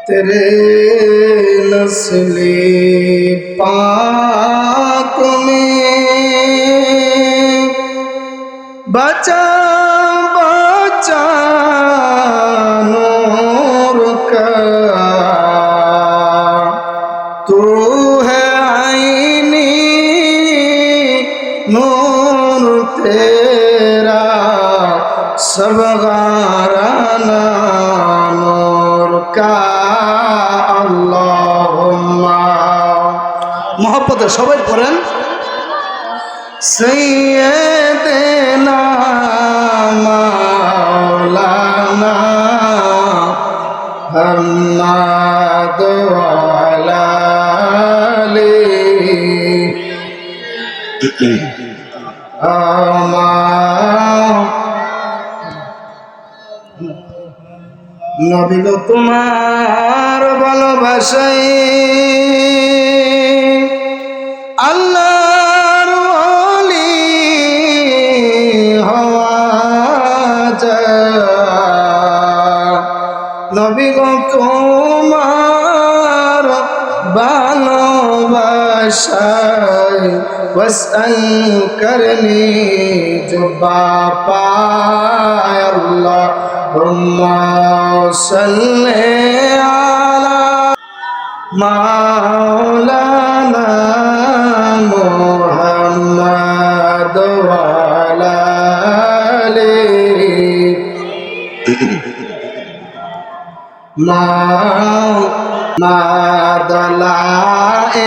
तेरे नस्ले पाक में बचा बचा नूर का तू है आईनी नूर तेरा सब गाराना नूर का अल्लाहुम्मा मोहब्बत सबाई पढ़ें सैयदना मौलाना मुहम्मद वाला নবী গো তোমার ভালোবাসায় আল্লাহর ওলি হওয়া যায়। নবী গো তোমার ভালোবাসায় ওয়াসআল করনি জুবা পায় আল্লাহুম্মা সাল্লি আলা মাওলানা মুহাম্মদ ওয়া আলা আলিহি লা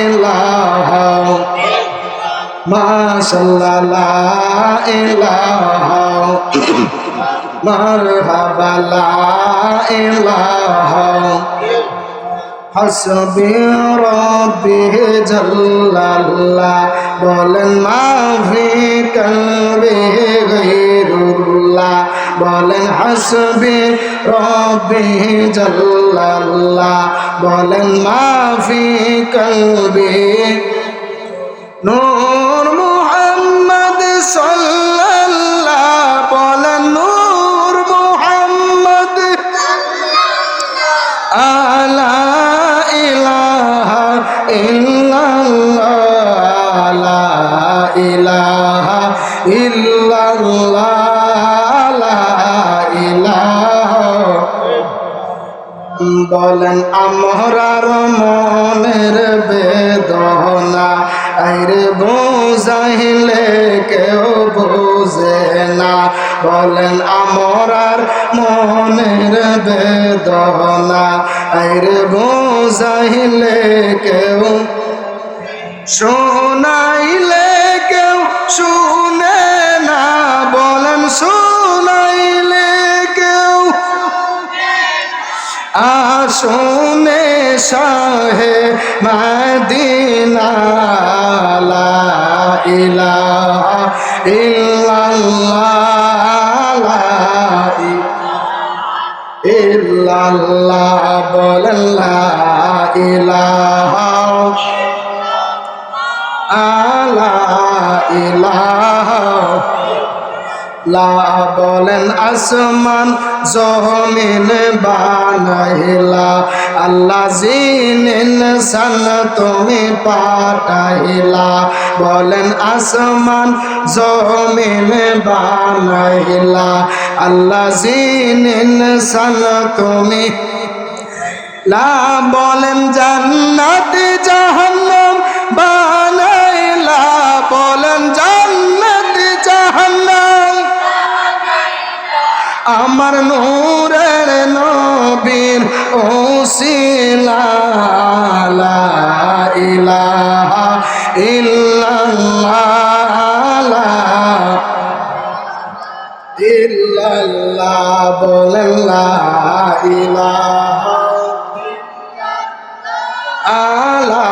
ইলাহা মাশাআল্লাহ লা ইলাহা মারহাবা লা ইলাহা হাসবি রাব্বি জাল্লাল্লাহ বলেন মাফি কলবি গায়রুল্লাহ বলেন হাসবি রাব্বি জাল্লাল্লাহ বলেন মাফি কলবি নূর মুহাম্মদ সাল্লাল্লাহ বলেন নূর মুহাম্মদ আলা ইলাহা ইল্লাল্লাহ লা ইলাহা ইল্লাল্লাহ লা ইলাহা বলেন আমরার মনের বেদনা আইরে বুঝাইলে কেউ বুঝে না বলেন আমরার মনের বেদনা আইরে বুঝাইলে কেউ শোনাইলে কেউ শুনে না বলেন শোনাইলে কেউ আসনে শাহে মদিনা লা ইলাহা ইল্লাল্লাহ লা ইল্লাল্লাহ বলেন লা ইলাহা লা ইলাহা লা বলেন আসমান জমিন বানাইলা আল্লাহ জিন ইনসান তুমি পাঠাইলা বলেন আসমান জমিন বানাইলা আল্লাহ জিন ইনসান তুমি লা বলেন জান্নাত জাহান্নাম বানাইলা বলেন জান্নাত জাহান্নাম আমার নূরের নবীর ওসিলা লা ইলাহা ইল্লাল্লাহ লা ইল্লাল্লাহ বলেন লা ইলাহা লা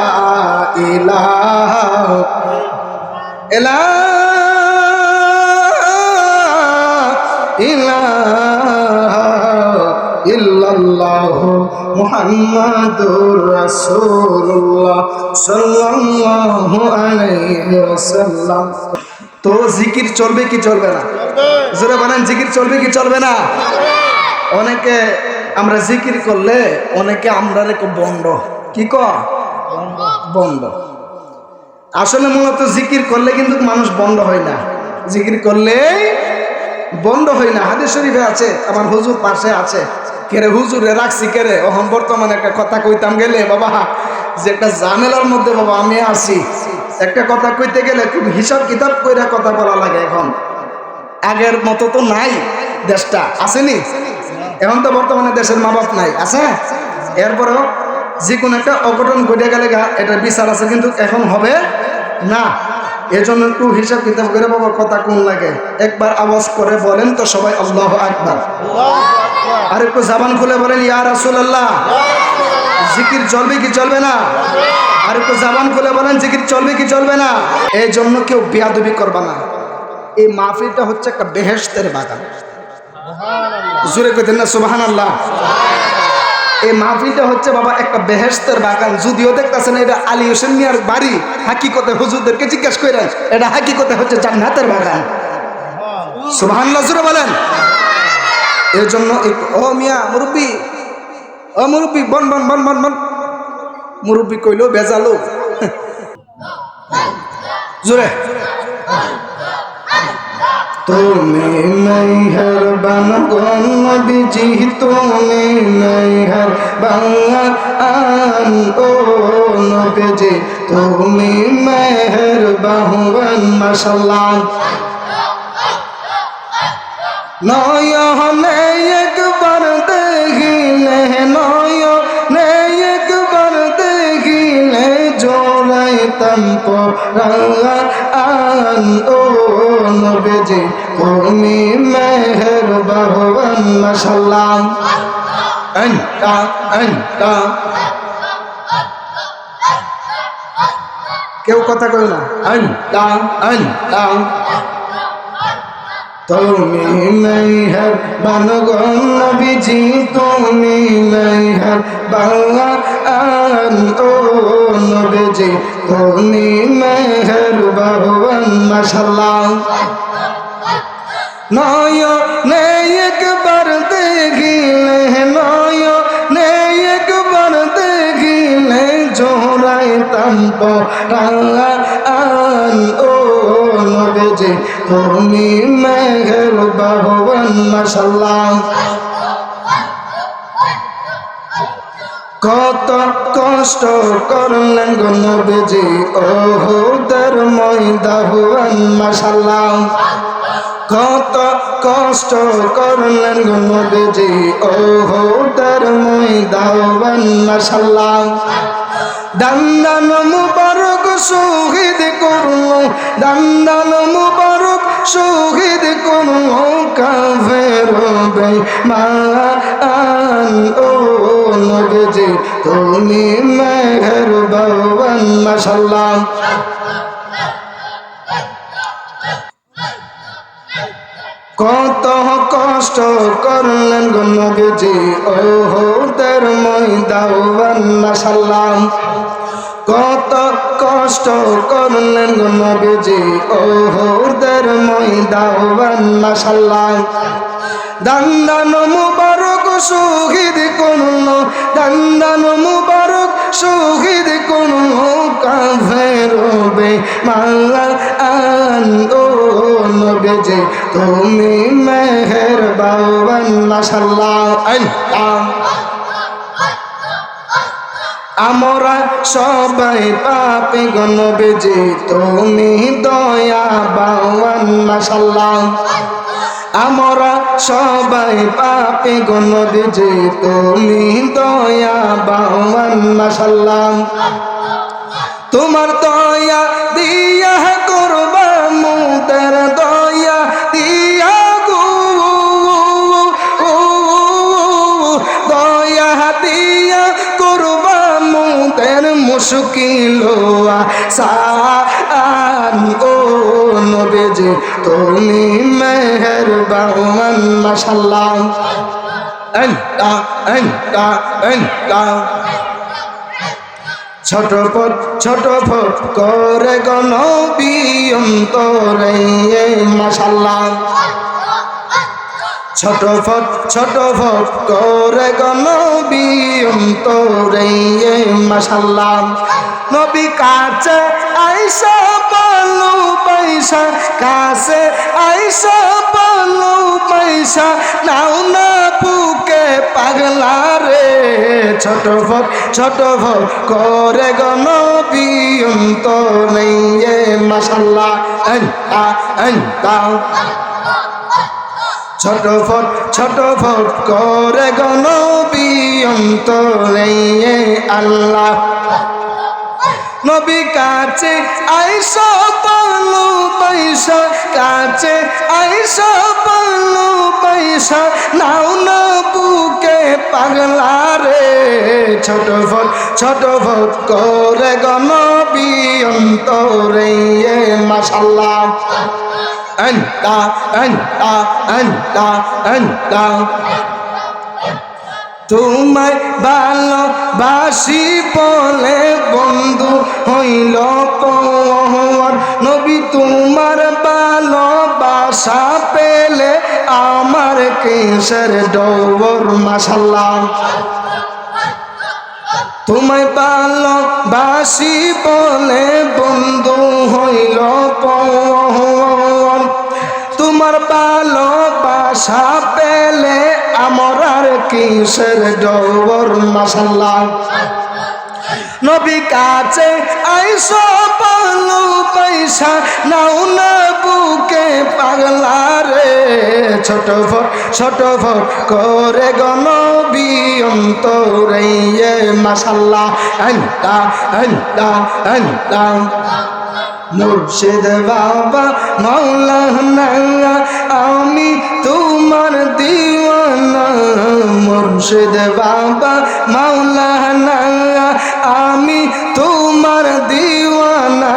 ইলাহা ইল্লাল্লাহু মুহাম্মাদুর রাসূলুল্লাহ সাল্লাল্লাহু আলাইহি ওয়াসাল্লাম। তো জিকির চলবে কি চলবে না? জোরে বলেন, জিকির চলবে কি চলবে না? অনেকে আমরা জিকির করলে অনেকে আমরা রেখো বন্ড, কি কয় বন্ড। আসলে মূলত জিকির করলে কিন্তু মানুষ বন্ধ হয় না, জিকির করলে বন্ধ হয় না। হাদিস শরীফে আছে, আমার হুজুর পাশে আছে, কেরে হুজুরে রাখছি কেরে ওহম বর্তমানে একটা কথা কইতাম গেলে বাবা যে একটা ঝামেলার মধ্যে বাবা আমি আছি, একটা কথা কইতে গেলে খুব হিসাব কিতাব কইরা কথা বলা লাগে। এখন আগের মতো তো নাই, দেশটা আসেনি, এখন তো বর্তমানে দেশের মা বাপ নাই, আছে। এরপরেও যে কোনো একটা অঘটন ঘটে গেলে এটার বিচার আছে, কিন্তু এখন হবে না। এজন্য একটু হিসাব কিতাব করে বাবা কথা কোন লাগে একবার আওয়াজ করে বলেন তো সবাই আল্লাহু আকবার। আর একটু জবান খুলে বলেন ইয়া রাসূলুল্লাহ। জিকির চলবে কি চলবে না? আর একটু জবান খুলে বলেন জিকির চলবে কি চলবে না? এই জন্য কেউ বেয়াদবি করবা না। এই মাহফিলটা হচ্ছে একটা বেহেশতের বাগান, জোরে কইতেন না সুবহানাল্লাহ। এই মাহফিলটা হচ্ছে বাবা একটা বেহেশতের বাগান। যদিও দেখতেছেন এটা আলী হোসেন মিয়ার বাড়ি, হাকিকতে হুজুরদেরকে জিজ্ঞাসা করেন এটা হাকিকতে হচ্ছে জান্নাতের বাগান। সুবহানাল্লাহ জোরে বলেন। এর জন্য ও মিয়া মুরব্বী, ও মুরব্বী বন বন বন বন বন, মুরব্বী কইলো বেজালো জোরে। তুমি মেহরবান গো নবীজি, তুমি মেহরবান ও নবীজি, তুমি মেহরবান মাশাআল্লাহ। নয়নে একবার দেখিলে, নয়নে একবার দেখিলে জোড়াইতাম পরাণ ও নবীজি, তুমি মেহরবান মাশাআল্লাহ। আনতা আনতা কেউ কথা কই না, আনতা আনতা তুমি মেহরবান গো নবীজি, তুমি মেহরবান ও নবীজি, তুমি মেহরবান মাশাআল্লাহ। নয়নে একবার দেখিলে, নয়নে একবার দেখিলে জোড়াইতাম পরাণ ও নবীজি, তুমি মেহরবান মাশাআল্লাহ। কত কষ্ট করলেন গো নবীজি ওহুদের ময়দান মাশাআল্লাহ। কত কষ্ট করলেন গো নবীজি ওহুদের ময়দান মাশাআল্লাহ। দান্দান মুবারক শহীদ করলো, দান্দান মুবারক শহীদ করলো কাফের বেঈমান ও নবীজি, তুমি মেহরবান মাশাআল্লাহ। কত কষ্ট করলেন গো নবীজি ওহুদের ময়দান মাশাআল্লাহ। কত কষ্ট করলেন গো নবীজি ওহুদের ময়দান মাশাআল্লাহ। দান্দান মুবারক শহীদ করলো, দান্দান মুবারক শহীদ করলো কাফের বেঈমান ও নবীজি, তুমি মেহরবান মাশাআল্লাহ। আমরা সবাই পাপী গো নবীজি, তুমি দয়াবান মাশাআল্লাহ। আমরা সবাই পাপী গো নবীজি, তুমি দয়াবান মাশাআল্লাহ। তোমার দয়া দিয়া করবা মুদের দয়া দিয়া গো, দয়া দিয়া করবা মুদের মুশকিল আসান ও নবীজি, তুমি মেহরবান মাশাআল্লাহ। আনতা আনতা আনতা ছটপট ছটপট করে গো নবী অন্তরে মাশাআল্লাহ। ছটফট করে গো নবী অন্তরে মাশাআল্লাহ নবী কাছে আইসা বলু পয়সা কাছে আইসা বলু পয়সা নাও না বুকে পাগলা রে ছটফট করে গো নবী অন্তরে মাশাআল্লাহ আন্তা ছটফট করে গো নবী অন্তরে আল্লাহ নবী কাছে আইসা বলু পয়সা কাছে আইসা বলু পয়সা নাও না বুকে পাগলা রে ছটফট করে গো নবী অন্তরে মাশাআল্লাহ আন্তা তোমায় ভালোবাসি বলে বন্ধু হইল পর নবী তোমার ভালোবাসা পেলে আমার কেশের ডবর মাশাআল্লাহ তোমায় ভালোবাসি বলে বন্ধু হইল পর তোমার ভালোবাসা পেলে আমার আর কিসের ডবর মাশাআল্লাহ নবী কাছে আইসা বলু পয়সা নাও না বুকে পাগলা রে ছটফট করে গো নবী অন্তরে মাশাআল্লাহ আন্তা মুর্শিদ বাবা মাওলানা আমি তোমার দিওয়ানা মুর্শিদ বাবা মাওলানা আমি তোমার দিওয়ানা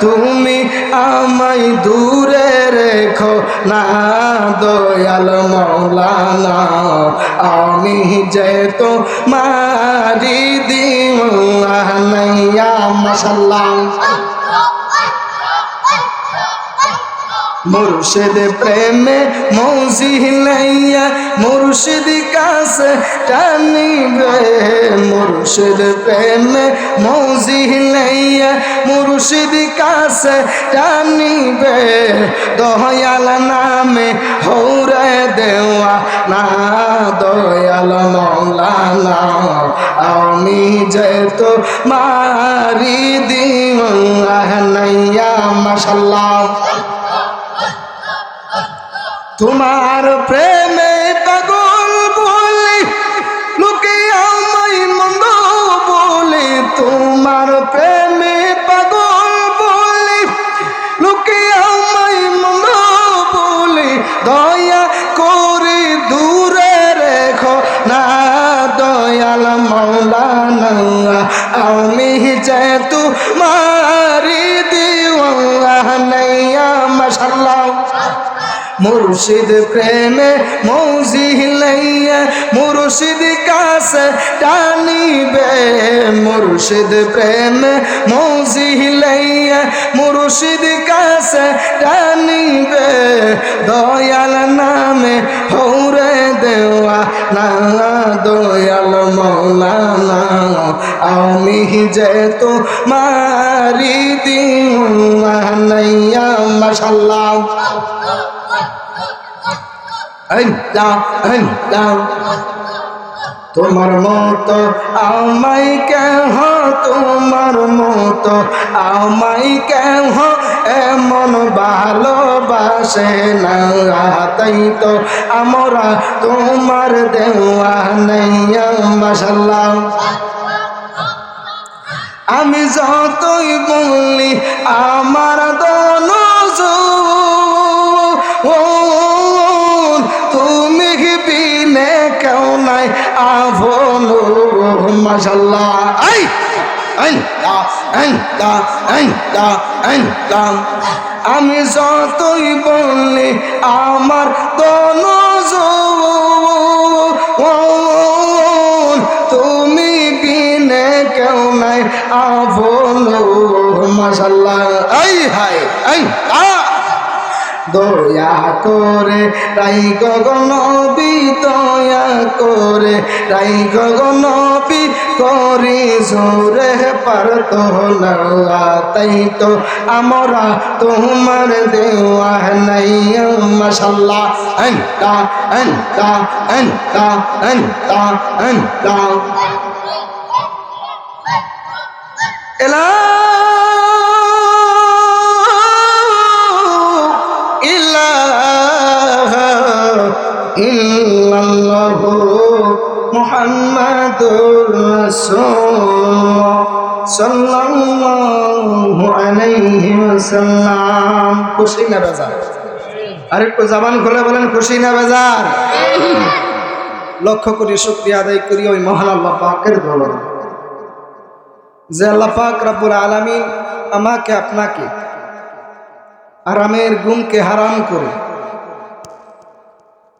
তুমি আমায় দূরে রেখো না দয়াল মাওলানা আমি যে তো মারি দিওয়ানা মাশাআল্লাহ মুর্শিদ প্রেমে মৌজিলাইয়া মুর্শিদ কাছে টানিবে মুর্শিদ প্রেমে মৌজিলাইয়া মুর্শিদ কাছে টানিবে দয়াল নামে হৌরে দেওয়া না দয়াল মাওলানা আমি যে তো মারি দিওয়ানা মাশাআল্লাহ তোমার প্রেমে পাগল বলে লোকে আমায় মন্দ বলে তোমার প্রেমে পাগল বলে লোকে আমায় মন্দ বলে দয়া করে দূরে রেখো না দয়াল মাওলানা আমি যে তোমারি দিওয়ানা মাশাআল্লাহ মুর্শিদ প্রেমে মৌজিলাইয়া মুর্শিদ কাছে টানিবে মুর্শিদ প্রেমে মৌজিলাইয়া মুর্শিদ কাছে টানিবে দয়াল নামে হৌরে দেওয়া না দয়াল মাওলানা আমি যে তো মারি দিওয়ানা মাশাআল্লাহ তোমার মতো আমায় কেহ তোমার মতো আমায় কেহ এমন ভালোবাসে না তাই তো আমরা তোমার দেওয়ানা মাশাআল্লাহ আমি যতই বলি আমার তুমি বিনে কেউ নাই আভন মাশাআল্লাহ আমি যতই বলি আমার তুমি বিনে কেউ নাই আভন মাশাআল্লাহ দয়া করে রাই গগনবী দয়া করে রাই গগনবী করি জোরে পারত না তাই তো আমরা তোমার দেওয়া নাই মাশাআল্লাহ আনতা আনতা আনতা আনতা আনতা এলা ইল্লাল্লাহু মুহাম্মাদুর রাসূলুল্লাহ সাল্লাল্লাহু আলাইহি ওয়াসাল্লাম। খুশি না বেজার? আরেকটু জবান খুলে বলেন খুশি না বেজার? লক্ষ্য করি শুকরিয়া আদায় করি ওই মহান আল্লাহ পাকের দরবারে যে আল্লাহ পাক রব্বুল আলামিন আমাকে আপনাকে আরামের ঘুমকে হারাম করে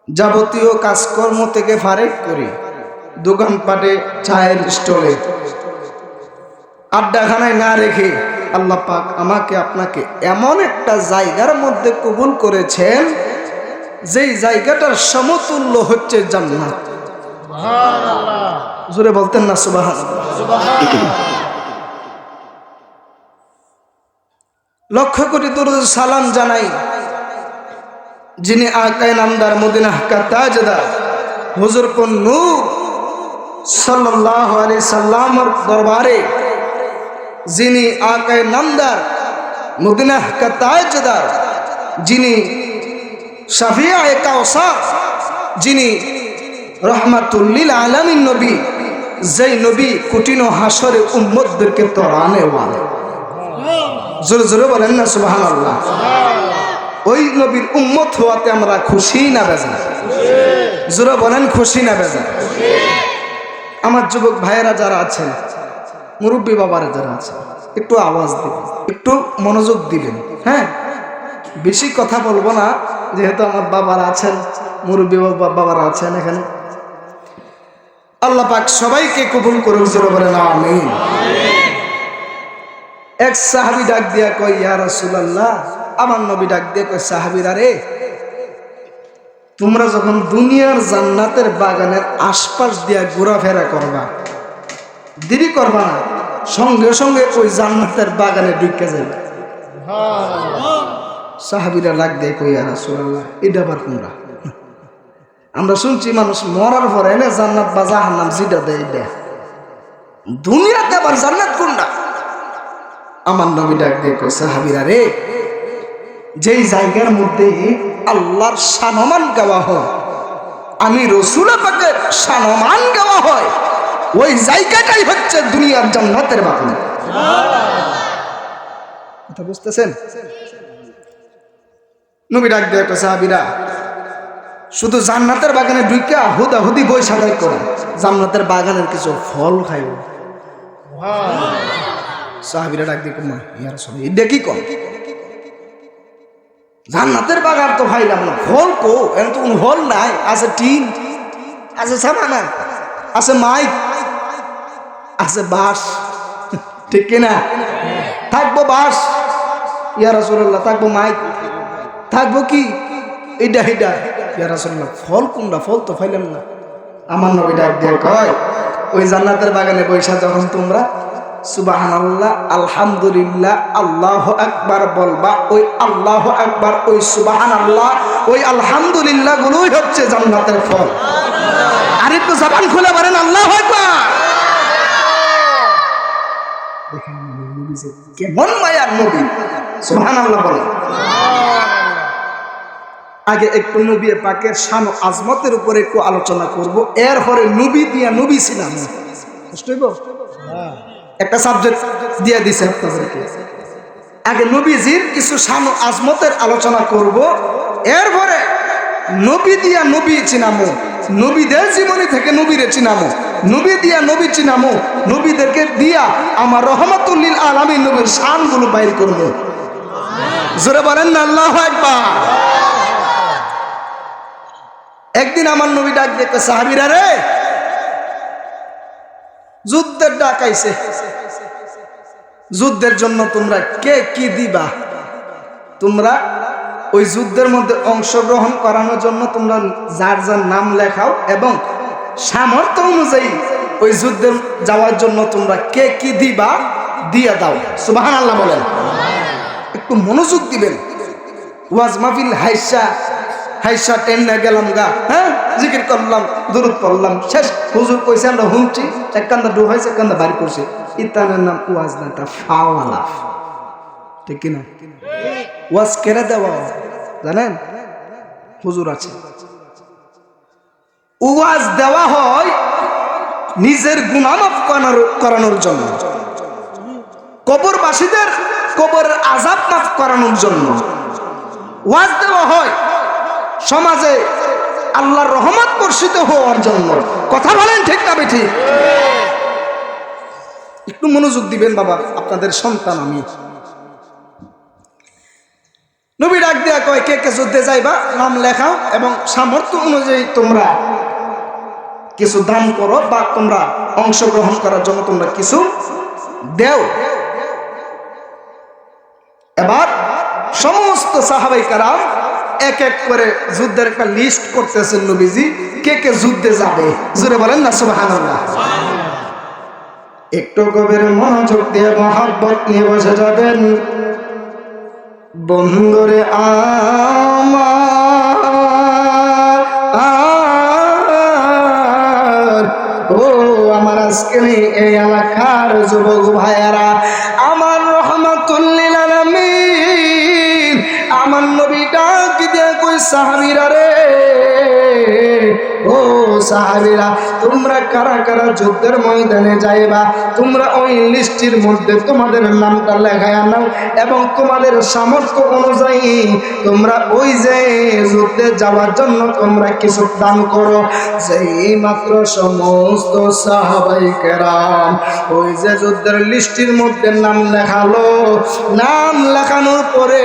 যাবতীয় কাজকর্ম থেকে ফারেক করে দোকানপাটে চায়ের স্টলে আড্ডাখানায় না রেখে আল্লাহ পাক আমাকে আপনাকে এমন একটা জায়গার মধ্যে কবুল করেছেন যেই জায়গাটার সমতুল্য হচ্ছে জান্নাত। সুবহানাল্লাহ, জোরে বলতেন না সুবহানাল্লাহ? সুবহানাল্লাহ। লক্ষ্য কোটি দরুদ সালাম জানাই যিনি আকায়ে নামদার মদিনা কা তাজদার হুজুর কোন নূর সাল্লাল্লাহু আলাইহি সাল্লামের দরবারে যিনি আকায়ে নামদার মদিনা কা তাজদার, যিনি শাফিয়ে কাউসার, যিনি রহমাতুল লিল আলামিন নবী, যেই নবী কঠিন হাসরে উম্মতদেরকে তরানে ওয়ালা। জোরে জোরে বলেন না সুবহানাল্লাহ? ওই নবীর উম্মত হওয়াতে আমরা খুশি না বেজার? জোরে বলেন খুশি না বেজার? আমার যুবক ভাইয়েরা যারা আছেন, মুরব্বী বাবারা যারা আছেন, একটু আওয়াজ দিবেন, একটু মনোযোগ দিবেন। হ্যাঁ, বেশি কথা বলবো না, যেহেতু আমার বাবারা আছেন, মুরব্বী বাবারা আছেন এখানে। আল্লাহ পাক সবাইকে কবুল করুন, জোরে বলেন আমিন। এক সাহাবী ডাক দিয়া কয়, ইয়া রাসূলুল্লাহ, আমার নবী ডাক দিয়ে কয়, সাহাবীরা রে, তোমরা যখন দুনিয়ার জান্নাতের বাগানের আশপাশ দিয়া ঘোরাফেরা করবা, দেরি করবা না, সঙ্গে সঙ্গে ওই জান্নাতের বাগানে ঢুকে যাবে। সাহাবীরা ডাক দিয়ে কয়, ইয়া রাসূলুল্লাহ, এটা আবার তোমরা? আমরা শুনছি মানুষ মরার পরে এনে জান্নাত বা জাহান্নাম যেটা দেয় এটা, দুনিয়াতে আবার জান্নাত কোনটা? আমার নবী ডাক দিয়ে কয়, সাহাবীরা রে, যেই জায়গার মধ্যে আল্লাহর সম্মান গাওয়া হয়, আমি রাসূল পাকের সম্মান গাওয়া হয়, ওই জায়গাটাই হচ্ছে দুনিয়ার জান্নাতের বাগান। কথা বুঝতেছেন? নবী ডাক দিয়ে কয়, সাহাবীরা, শুধু জান্নাতের বাগানে ঢুইকা হুদাহুদি বই সাজাই করে জান্নাতের বাগানের কিছু ফল খাইব। সাহাবীরা ডাক দিয়ে কয়, ইয়া রাসূলুল্লাহ, এটা কি কয়? জান্নাতের বাগান তো ভাইলাম না, ফল কো? এর তো কোনো ফল নাই, আছে টিন, আছে সামানা, আছে মাইক, আছে বাঁশ, ঠিক কিনা? থাকবো বাঁশ, ইয়া রাসূলুল্লাহ, থাকবো মাইক, থাকবো কি এইটা এইটা, ইয়া রাসূলুল্লাহ, ফল কোনটা? ফল তো পাইলাম না। আমার নবী ডাক দিয়ে কয়, ওই জান্নাতের বাগানে বৈশা যখন তোমরা সুবহানাল্লাহ, আলহামদুলিল্লাহ, আল্লাহু আকবার বলবা, ওই আল্লাহু আকবার, ওই সুবহানাল্লাহ, ওই আলহামদুলিল্লাহ গুলোই হচ্ছে জান্নাতের ফল। আর একটু জবান খুলে বলেন আল্লাহু আকবার। দেখেন নবী যে কেমন মায়ার নবী, সুবহানাল্লাহ বলেন। আগে একটু নবী পাকের শান ও আজমতের উপরে একটু আলোচনা করব, এরপরে নবী দিয়া নবী ছিলাম, বুঝতে হইব? একটা সাবজেক্ট দিয়ে দিছে আপনাদেরকে। আগে নবীজির কিছু শান ও আজমতের আলোচনা করব, এরপরে নবী দিয়া নবী চিনামো, নবীদের জীবনী থেকে নবীরে চিনামো, নবী দিয়া নবী চিনামো, নবীদেরকে দিয়া আমার রহমাতুল লিল আলামিন নবীর শানগুলো বাইর করব। জোরে বলেন না আল্লাহু আকবার। একদিন আমার নবী ডাক দেখতে, সাহাবীরা রে, যুদ্ধের ডাক আইছে, যুদ্ধের জন্য তোমরা কে কি দিবা? তোমরা ওই যুদ্ধের মধ্যে অংশগ্রহণ করানোর জন্য তোমরা যার যার নাম লেখাও এবং সামর্থ্য অনুযায়ী ওই যুদ্ধে যাওয়ার জন্য তোমরা কে কি দিবা দিয়ে দাও। সুবহানাল্লাহ বলেন। একটু মনোযোগ দিবেন। ওয়াজ মাহফিল হাইসা টেন্না গেলাম গা, হ্যাঁ, জিকির করলাম, দুরূদ পড়লাম, শেষ। হুজুর কইছে আমরা শুনছি, এক কান্দা ডু হয়েছে, এক কান্দা বাড়ি করছে। ইতানের নাম ওয়াজ না, তা ফাওয়ালা, ঠিক কিনা? ওয়াজ কেড়ে দেওয়া জানেন, হুজুর আছে। ওয়াজ দেওয়া হয় নিজের গুনাহ মাফ করানোর জন্য, কবরবাসীদের কবরের আযাব মাফ করানোর জন্য ওয়াজ দেওয়া হয়, সমাজে আল্লাহর রহমত বর্ষিত হওয়ার জন্য। কথা বলেন ঠিক না বেঠিক? একটু মনোযোগ দিবেন বাবা, আপনাদের সন্তান আমি। নবী ডাক দিয়া কয়, কে কে যুদ্ধে যাইবা নাম লেখাও এবং সামর্থ্য অনুযায়ী তোমরা কিছু দান করো বা তোমরা অংশগ্রহণ করার জন্য তোমরা কিছু দেও। এবার সমস্ত সাহাবায়ে কেরাম এক এক করে যুদ্ধের একটা লিস্ট করতেছেন নবীজি, কে কে যুদ্ধে যাবে। জোরে বলেন না সুবহানাল্লাহ। একটু গভীর মনোযোগ দিয়ে মহব্বত নিয়ে বসে যাবেন। বন্ধুরে আমার, ও আমার আজকে এই এলাকার যুবক ভাইয়ারা, আমার রহমাতুল লিল আলামিন, আমার নবী ডাক দিয়ে কই, সাহাবীরা রে, ও সাহাবীরা, তোমরা কারা কারা যুদ্ধের ময়দানে যাইবা, তোমরা ওই লিস্টের মধ্যে তোমাদের নামটা লেখায়া নাও এবং তোমাদের সামর্থ্য অনুযায়ী তোমরা ওই যে যুদ্ধে যাওয়ার জন্য তোমরা কিছু দান করো। যেই মাত্র সমস্ত সাহাবায়ে কেরাম ওই যে যুদ্ধের লিস্টের মধ্যে নাম লেখালো, নাম লেখানোর পরে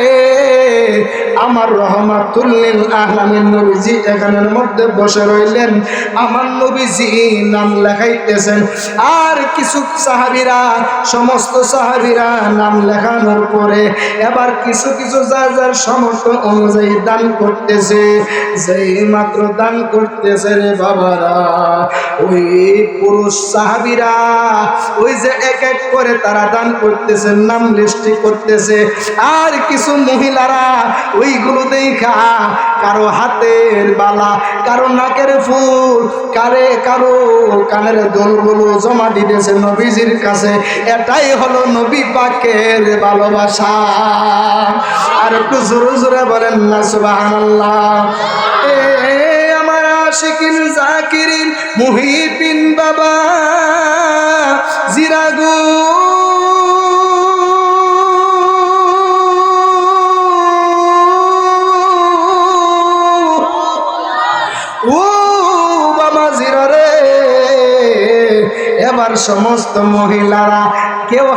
আমার রহমাতুল লিল আলামিন নবীজি এখানের মধ্যে বসে রইলেন। আমার নবীজি নাম লেখাইতেছেন আর কিছু সাহাবীরা, সমস্ত সাহাবীরা নাম লেখানোর পরে এবার কিছু কিছু যার যার সামর্থ্য অনুযায়ী দান করতেছে। যেই মাত্র দান করতেছে রে বাবারা, ওই পুরুষ সাহাবীরা ওই যে এক এক করে তারা দান করতেছে, নাম লিস্টি করতেছে। আর কিছু মহিলারা ওইগুলো দেখা কারো হাতের বালা, কারো নাকের ফুল, কারো কানের দুলগুলো জমা দিতেছে নবীজির কাছে। এটাই হলো নবী পাকের ভালোবাসা। আর একটু জোরে জোরে বলেন না সুবহানাল্লাহ। আমার আশিকিন জাকিরিন মুহিবিন বাবা জিরাগু, ও বাবা জিরা রে, এবার সমস্ত মহিলারা কেউ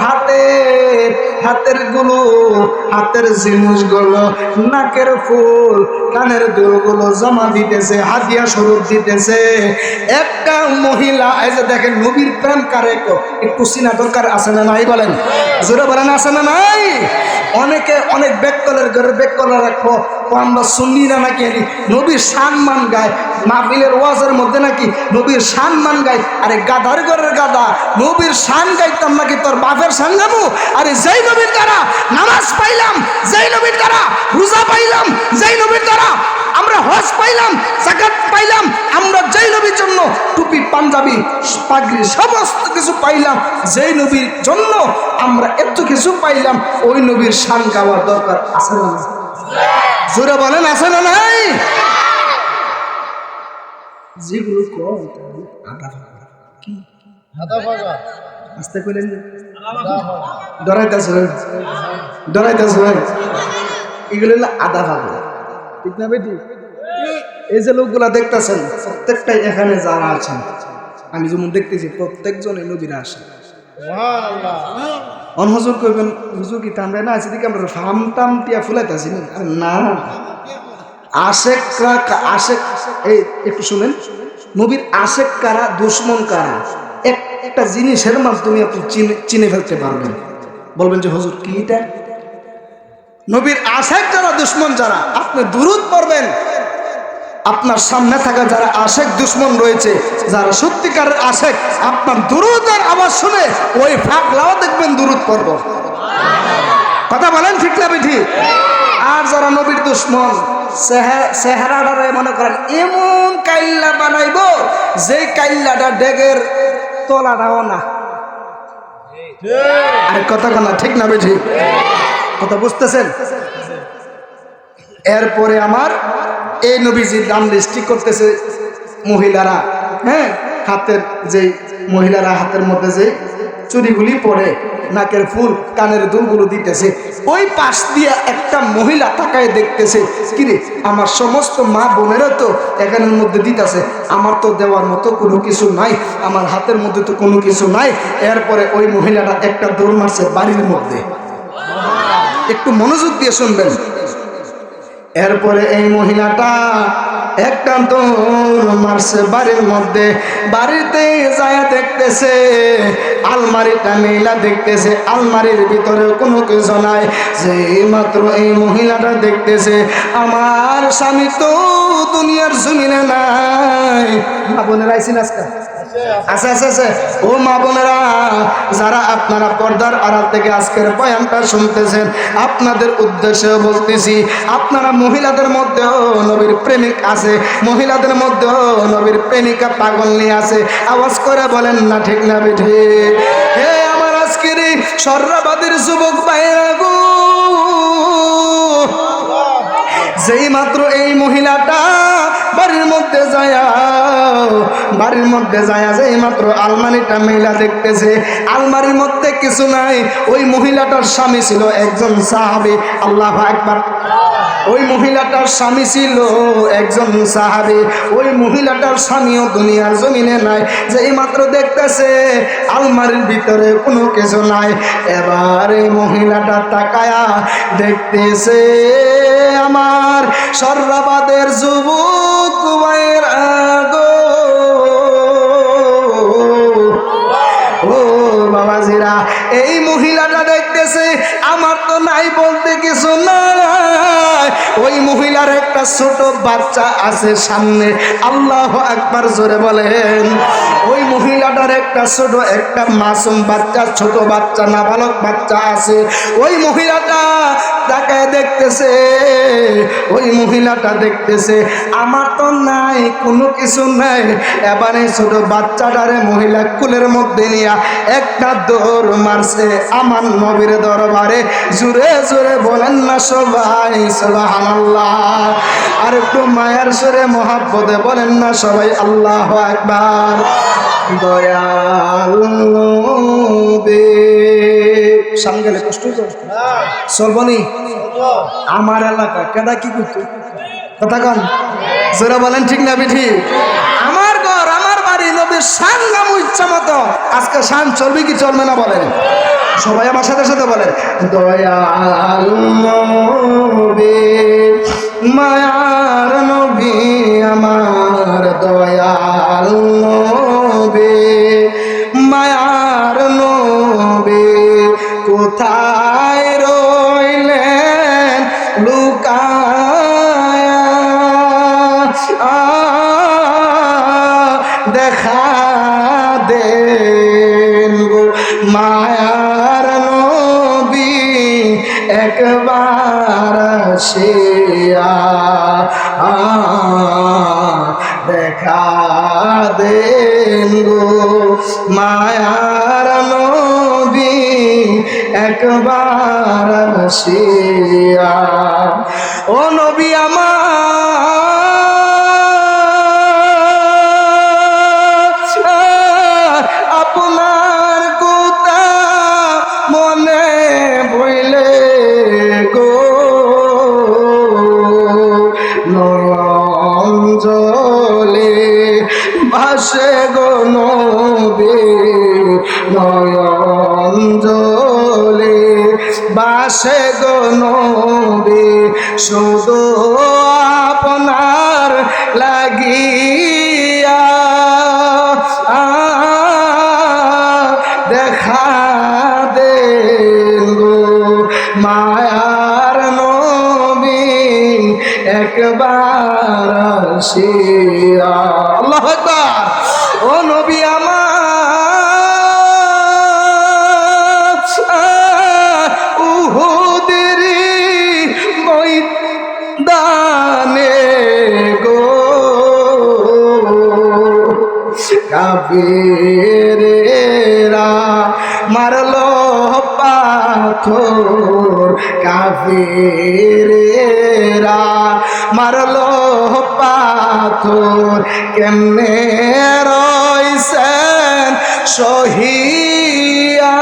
হাতের গুলো, হাতের জিনিসগুলো, নাকের ফুল, কানের দুলগুলো জমা দিতেছে, হাদিয়া স্বরূপ দিতেছে। একটা মহিলা, এই যে দেখেন নবীর প্রেম কারে একটু চিনা দরকার আছে না নাই বলেন? জোরে বলেন আছে না নাই? অনেকে অনেক বেকলের ঘরে বেকলা রাখো, আমরা শুনি না নাকি নবীর সম্মান গায়, মাহফিলের ওয়াজের মধ্যে নাকি নবীর সম্মান গায়। আরে গাধার ঘরের গাধা, নবীর শান গাইতাম নাকি তোর বাপের শান গাবো? আরে যেই নবীর দ্বারা নামাজ পাইলাম, যেই নবীর দ্বারা রোজা পাইলাম, যেই নবীর দ্বারা আমরা হজ পাইলাম, যাকাত পাইলাম, আমরা যেই নবীর জন্য টুপি, পাঞ্জাবি, পাগড়ি সমস্ত কিছু পাইলাম, যেই নবীর জন্য আমরা এত কিছু পাইলাম, ওই নবীর শান গাওয়ার দরকার আছে না? জোরে বলেন আছে না নাই? যেগুলো কম কি আস্তে কইলেন, ডরাইতেছে এগুলো হলো আধা ভাগা, ঠিক না বেটি? এই যে লোকগুলা দেখতেছেন প্রত্যেকটাই এখানে যারা আছেন, আমি যেমন দেখতেছি প্রত্যেকজনে নবীরা আসে। হুজুর কইবেন, হুজুর কি আমরা না আছি দিকে আমরা ফাম টাম টিয়া ফুলাইতেছি না, আশেকরা আশেক। এই একটু শুনেন, নবীর আশেক কারা, দুশ্মন কারা, একটা জিনিসের মাধ্যমে আপনি চিনে ফেলতে পারবেন। বলবেন যে হুজুর কি এটা? নবীর আশেক যারা, দুশ্মন যারা, আপনি দুরূদ পড়বেন। আপনার সামনে থাকা যারা আশেক দুশ্মন রয়েছে, যারা সত্যিকারের আশেক, আপনার দুরূদের আওয়াজ শুনে ওই ফাকলাও দেখবেন দুরূদ পড়ব। কথা বলেন ঠিক না ঠিক? আর যারা নবীর দুশ্মন, চেহারাটারে মনে করেন এমন কাইল্লা বানাইব যে কাইল্লাটা ডেগের তলাটাও না। আর কথা না ঠিক না ঠিক? কথা বুঝতেছেন? এরপরে আমার এই নবীজির নাম লিস্টি করতেছে মহিলারা, হ্যাঁ, হাতের যে মহিলারা হাতের মধ্যে যে চুড়িগুলি পরে, নাকের ফুল, কানের দুলগুলো দিতেছে, ওই পাশ দিয়ে একটা মহিলা তাকায় দেখতেছে, কিরে আমার সমস্ত মা বোনেরা তো এখানের মধ্যে দিতেছে, আমার তো দেওয়ার মতো কোনো কিছু নাই, আমার হাতের মধ্যে তো কোনো কিছু নাই। এরপরে ওই মহিলাটা একটা দৌড় মারছে বাড়ির মধ্যে। একটু মনোযোগ দিয়ে শুনবেন। এরপরে এই মহিলাটা একটা দৌড় মারছে বাড়ির মধ্যে। বাড়িতে যায় দেখতেছে আলমারিটা মেলা, দেখতেছে আলমারির ভিতরে কোনো কিছু নাই। যে মাত্র এই মহিলাটা দেখতেছে আমার স্বামী তো দুনিয়ার জমিনে নাই। মা বোনেরা আইসিন আজকে? আচ্ছা আচ্ছা আচ্ছা। ও মা বোনেরা, যারা আপনারা পর্দার আড়াল থেকে আজকের বয়ানটা শুনতেছেন, আপনাদের উদ্দেশ্যে বলতেছি, আপনারা মহিলাদের মধ্যেও নবীর প্রেমিক আছে, মহিলাদের মধ্যেও নবীর প্রেমিকা পাগল নিয়ে আছে। আওয়াজ করে বলেন না ঠিক না বেঠে? হে আমার আজকের সর্রাবাদের যুবক ভাইরা গো, যেই মাত্র এই মহিলাটা বাড়ির মধ্যে যায় যেই মাত্র আলমারিটা মেলা দেখতেছে, আলমারির মধ্যে কিছু নাই। ওই মহিলাটার স্বামী ছিল একজন সাহাবী। আল্লাহু আকবার। ওই মহিলাটার স্বামী ছিল একজন সাহাবী। ওই মহিলাটার স্বামীও দুনিয়ার জমিনে নাই। যেই মাত্র দেখতেছে আলমারির ভিতরে কোনো কিছু নাই, এবার এই মহিলাটা তাকায়া দেখতেছে আমার সর্রাবাদের যুবক ভাইরা গো, ও বাবাজিরা, এই মহিলাটা দেখতেছে আমার তো নাই বলতে কিছু নাই। ওই মহিলার একটা ছোট বাচ্চা আছে সামনে। আল্লাহু আকবার জোরে বলেন। ওই মহিলাটার একটা ছোট, একটা মাসুম বাচ্চা, ছোট বাচ্চা, নাবালক বাচ্চা আছে। ওই মহিলাটা তাকে দেখতেছে, ওই মহিলাটা দেখতেছে আমার তো নাই, কোনো কিছু নাই। এবারে ছোট বাচ্চাটারে মহিলা কুলের মধ্যে নিয়ে একটা দৌড় মারছে আমার নবীর দরবারে। জোরে জোরে বলেন না সবাই সুবহানাল্লাহ। আর একটু মায়ার সুরে মহাব্বতে বলেন না সবাই আল্লাহু আকবার। দয়াল নবী সামনে কষ্ট চলবনি আমার এলাকা কেডা কি করতো কথা কন জোরে বলেন ঠিক না বিঠি? আমার ঘর, আমার বাড়ি, নবীর শান গামু ইচ্ছা মতো। আজকে শান চলবে কি চলবে না বলেন? সবাই আমার সাথে সাথে বলেন দয়াল নবী, মায়ার নবী, আমার দয়াল নবী, মায়ার নবী কোথায় রইলেন লুকায়া, দেখা দেন গো মায়ার নবী একবার আসিয়া, দেখা দেন গো মায়ার নবী একবার আসিয়া। ও নবী আমার, আপনার কথা মনে বইলে গো নয়ন জলে ভাসে গো নবী, নয়ন জলে ভাসে গো নবী, শুধু আপনার লাগিয়া দেখা দেন গো মায়ার আসিয়া। আল্লাহু আকবার। ও নবী আমার উহুদের ময়দানে গো কাফেরেরা মারলো পাথর, কাফেরেরা মারলো পাথর, কেমনে রইছেন সহিয়া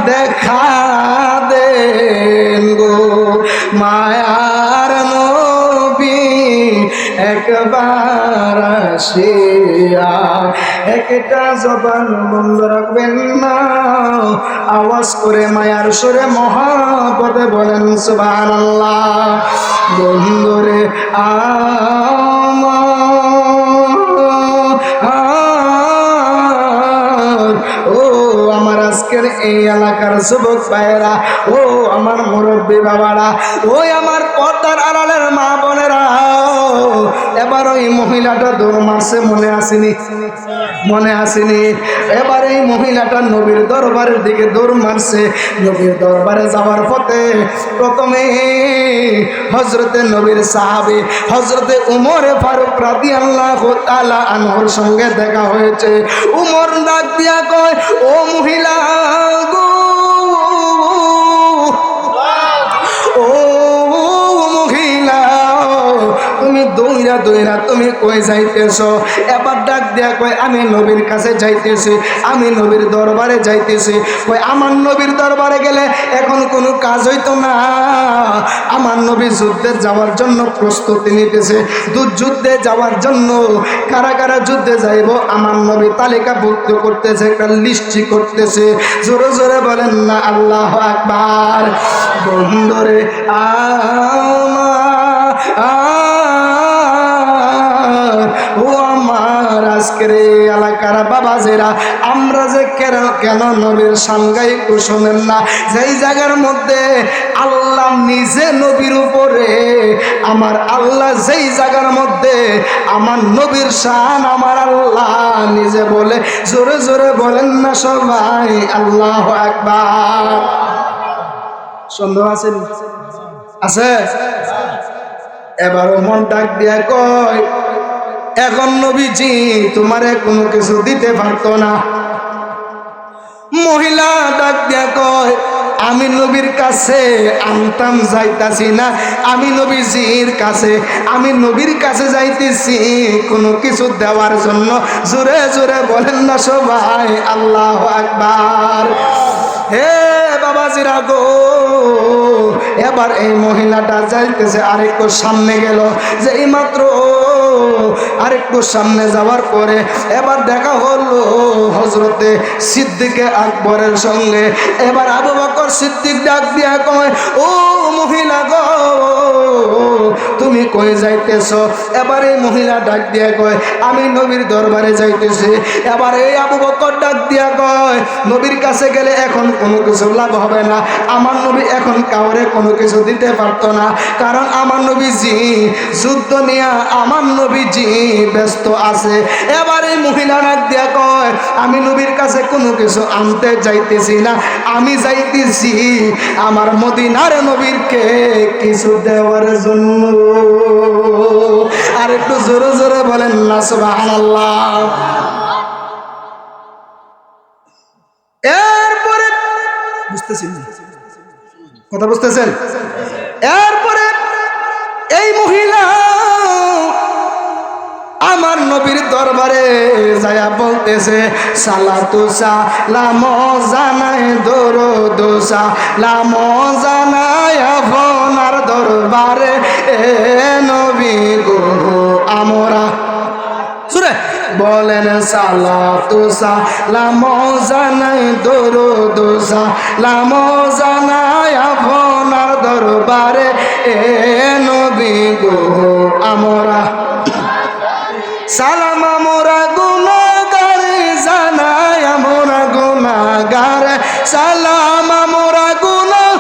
দেখা দেন গো মায়ার নবী একবার আসিয়া। একটা জবান বন্ধ রাখবেন না, আওয়াজ করে মায়ার সুরে মহাপদে বলেন সুবহানাল্লাহ। বন্ধুরে ও আমার আজকের এই এলাকার যুবক ভাইয়েরা, ও আমার মুরব্বী বাবারা, ওই আমার পর্দার আড়ালের মা বোনেরা, এবার ওই মহিলাটা দৌড় মারছে, মনে আসেনি? মনে আসেনি? এবার এই মহিলাটা নবীর দরবারের দিকে দৌড় মারছে। নবীর দরবারে যাওয়ার পথে প্রথমে হযরতে নবীর সাহাবী হযরতে উমরে ফারুক রাদিয়াল্লাহু তাআলা আনহুর সঙ্গে দেখা হয়েছে। উমর ডাক দিয়া কয়, ও মহিলা গো, ও মহিলা, তুমি দৌড়া দৌড়া তুমি কই যাইতেছ? এবার ডাক দিয়া কয়, আমি নবীর কাছে যাইতেছি, আমি নবীর দরবারে যাইতেছি। কয়, আমার নবীর দরবারে গেলে এখন কোনো কাজ হইতো না, আমার নবী যুদ্ধে যাওয়ার জন্য প্রস্তুতি নিতেছে, যুদ্ধে যাওয়ার জন্য কারা কারা যুদ্ধে যাইব আমার নবী তালিকাভুক্ত করতেছে, একটা লিস্টি করতেছে। জোরে জোরে বলেন না আল্লাহু আকবার। বন্ধুরে ও আমার আজকের এলাকার বাবাজেরা, আমরা যে কেন নবীর সাংগাই শোনেন না? যেই জায়গার মধ্যে আল্লাহ নিজে নবীর উপরে, আমার আল্লাহ যেই জায়গার মধ্যে আমার নবীর শান আমার আল্লাহ নিজে বলে, জোরে জোরে বলেন না সবাই আল্লাহু আকবার। সন্দেহ আছে? আছে? এবারও মন ডাক দিয়া কয়, এখন নবীজি তোমারে কোনো কিছু দিতে পারতো না। মহিলা ডাক দিয়া কয়, আমি নবীর কাছে আনতাম যাইতাছি না, আমি নবীজির কাছে, আমি নবীর কাছে যাইতেছি কোনো কিছু দেওয়ার জন্য। জোরে জোরে বলেন না সবাই আল্লাহু আকবার। হে বাবাজিরা গো, এবার এই মহিলাটা যাইতেছে, আরেকটু সামনে গেল, যে এই মাত্র আরেকটু সামনে যাওয়ার পরে এবার দেখা হলো হযরতে সিদ্দিকে আকবরের সঙ্গে। এবার আবু বকর সিদ্দিক ডাক দিয়া কয়, ও মহিলা গো, তুমি কই যাইতেছ? এবার এই মহিলা ডাক দিয়া কয়, আমি নবীর দরবারে যাইতেছি। এবার এই আবু বকর ডাক দিয়া কয়, নবীর কাছে গেলে এখন কোনো কিছু লাভ হবে না, আমার নবী এখন কাউরে কোনো কিছু দিতে পারতো না, কারণ আমার নবীজি যুদ্ধ নিয়ে আমার নবীজি ব্যস্ত আছে। এবার এই মহিলা ডাক দিয়া কয়, আমি নবীর কাছে কোনো কিছু আনতে যাইতেছি না, আমি যাইতেছি আমার মদিনার নবীরকে কিছু দেওয়ার জন্য। আর একটু জোরে জোরে বলেন না সুবহানাল্লাহ। এরপরে বুঝতেছেন কথা? বুঝতেছেন? এরপরে এই মহিলা আমার নবীর দরবারে যায়া বলতেছে, সালাতু সালাম জানাই দরুদ সালাম জানাই আপনার দরবারে এ নবী গো আমরা। সুরে বলেন, সালাতু সালাম জানাই দরুদ সালাম জানাই আপনার দরবারে এ নবী গো আমরা। সালাম আমরা গুনাহগার জানাই আমরা গুনাহগার, সালাম আমরা গুনাহ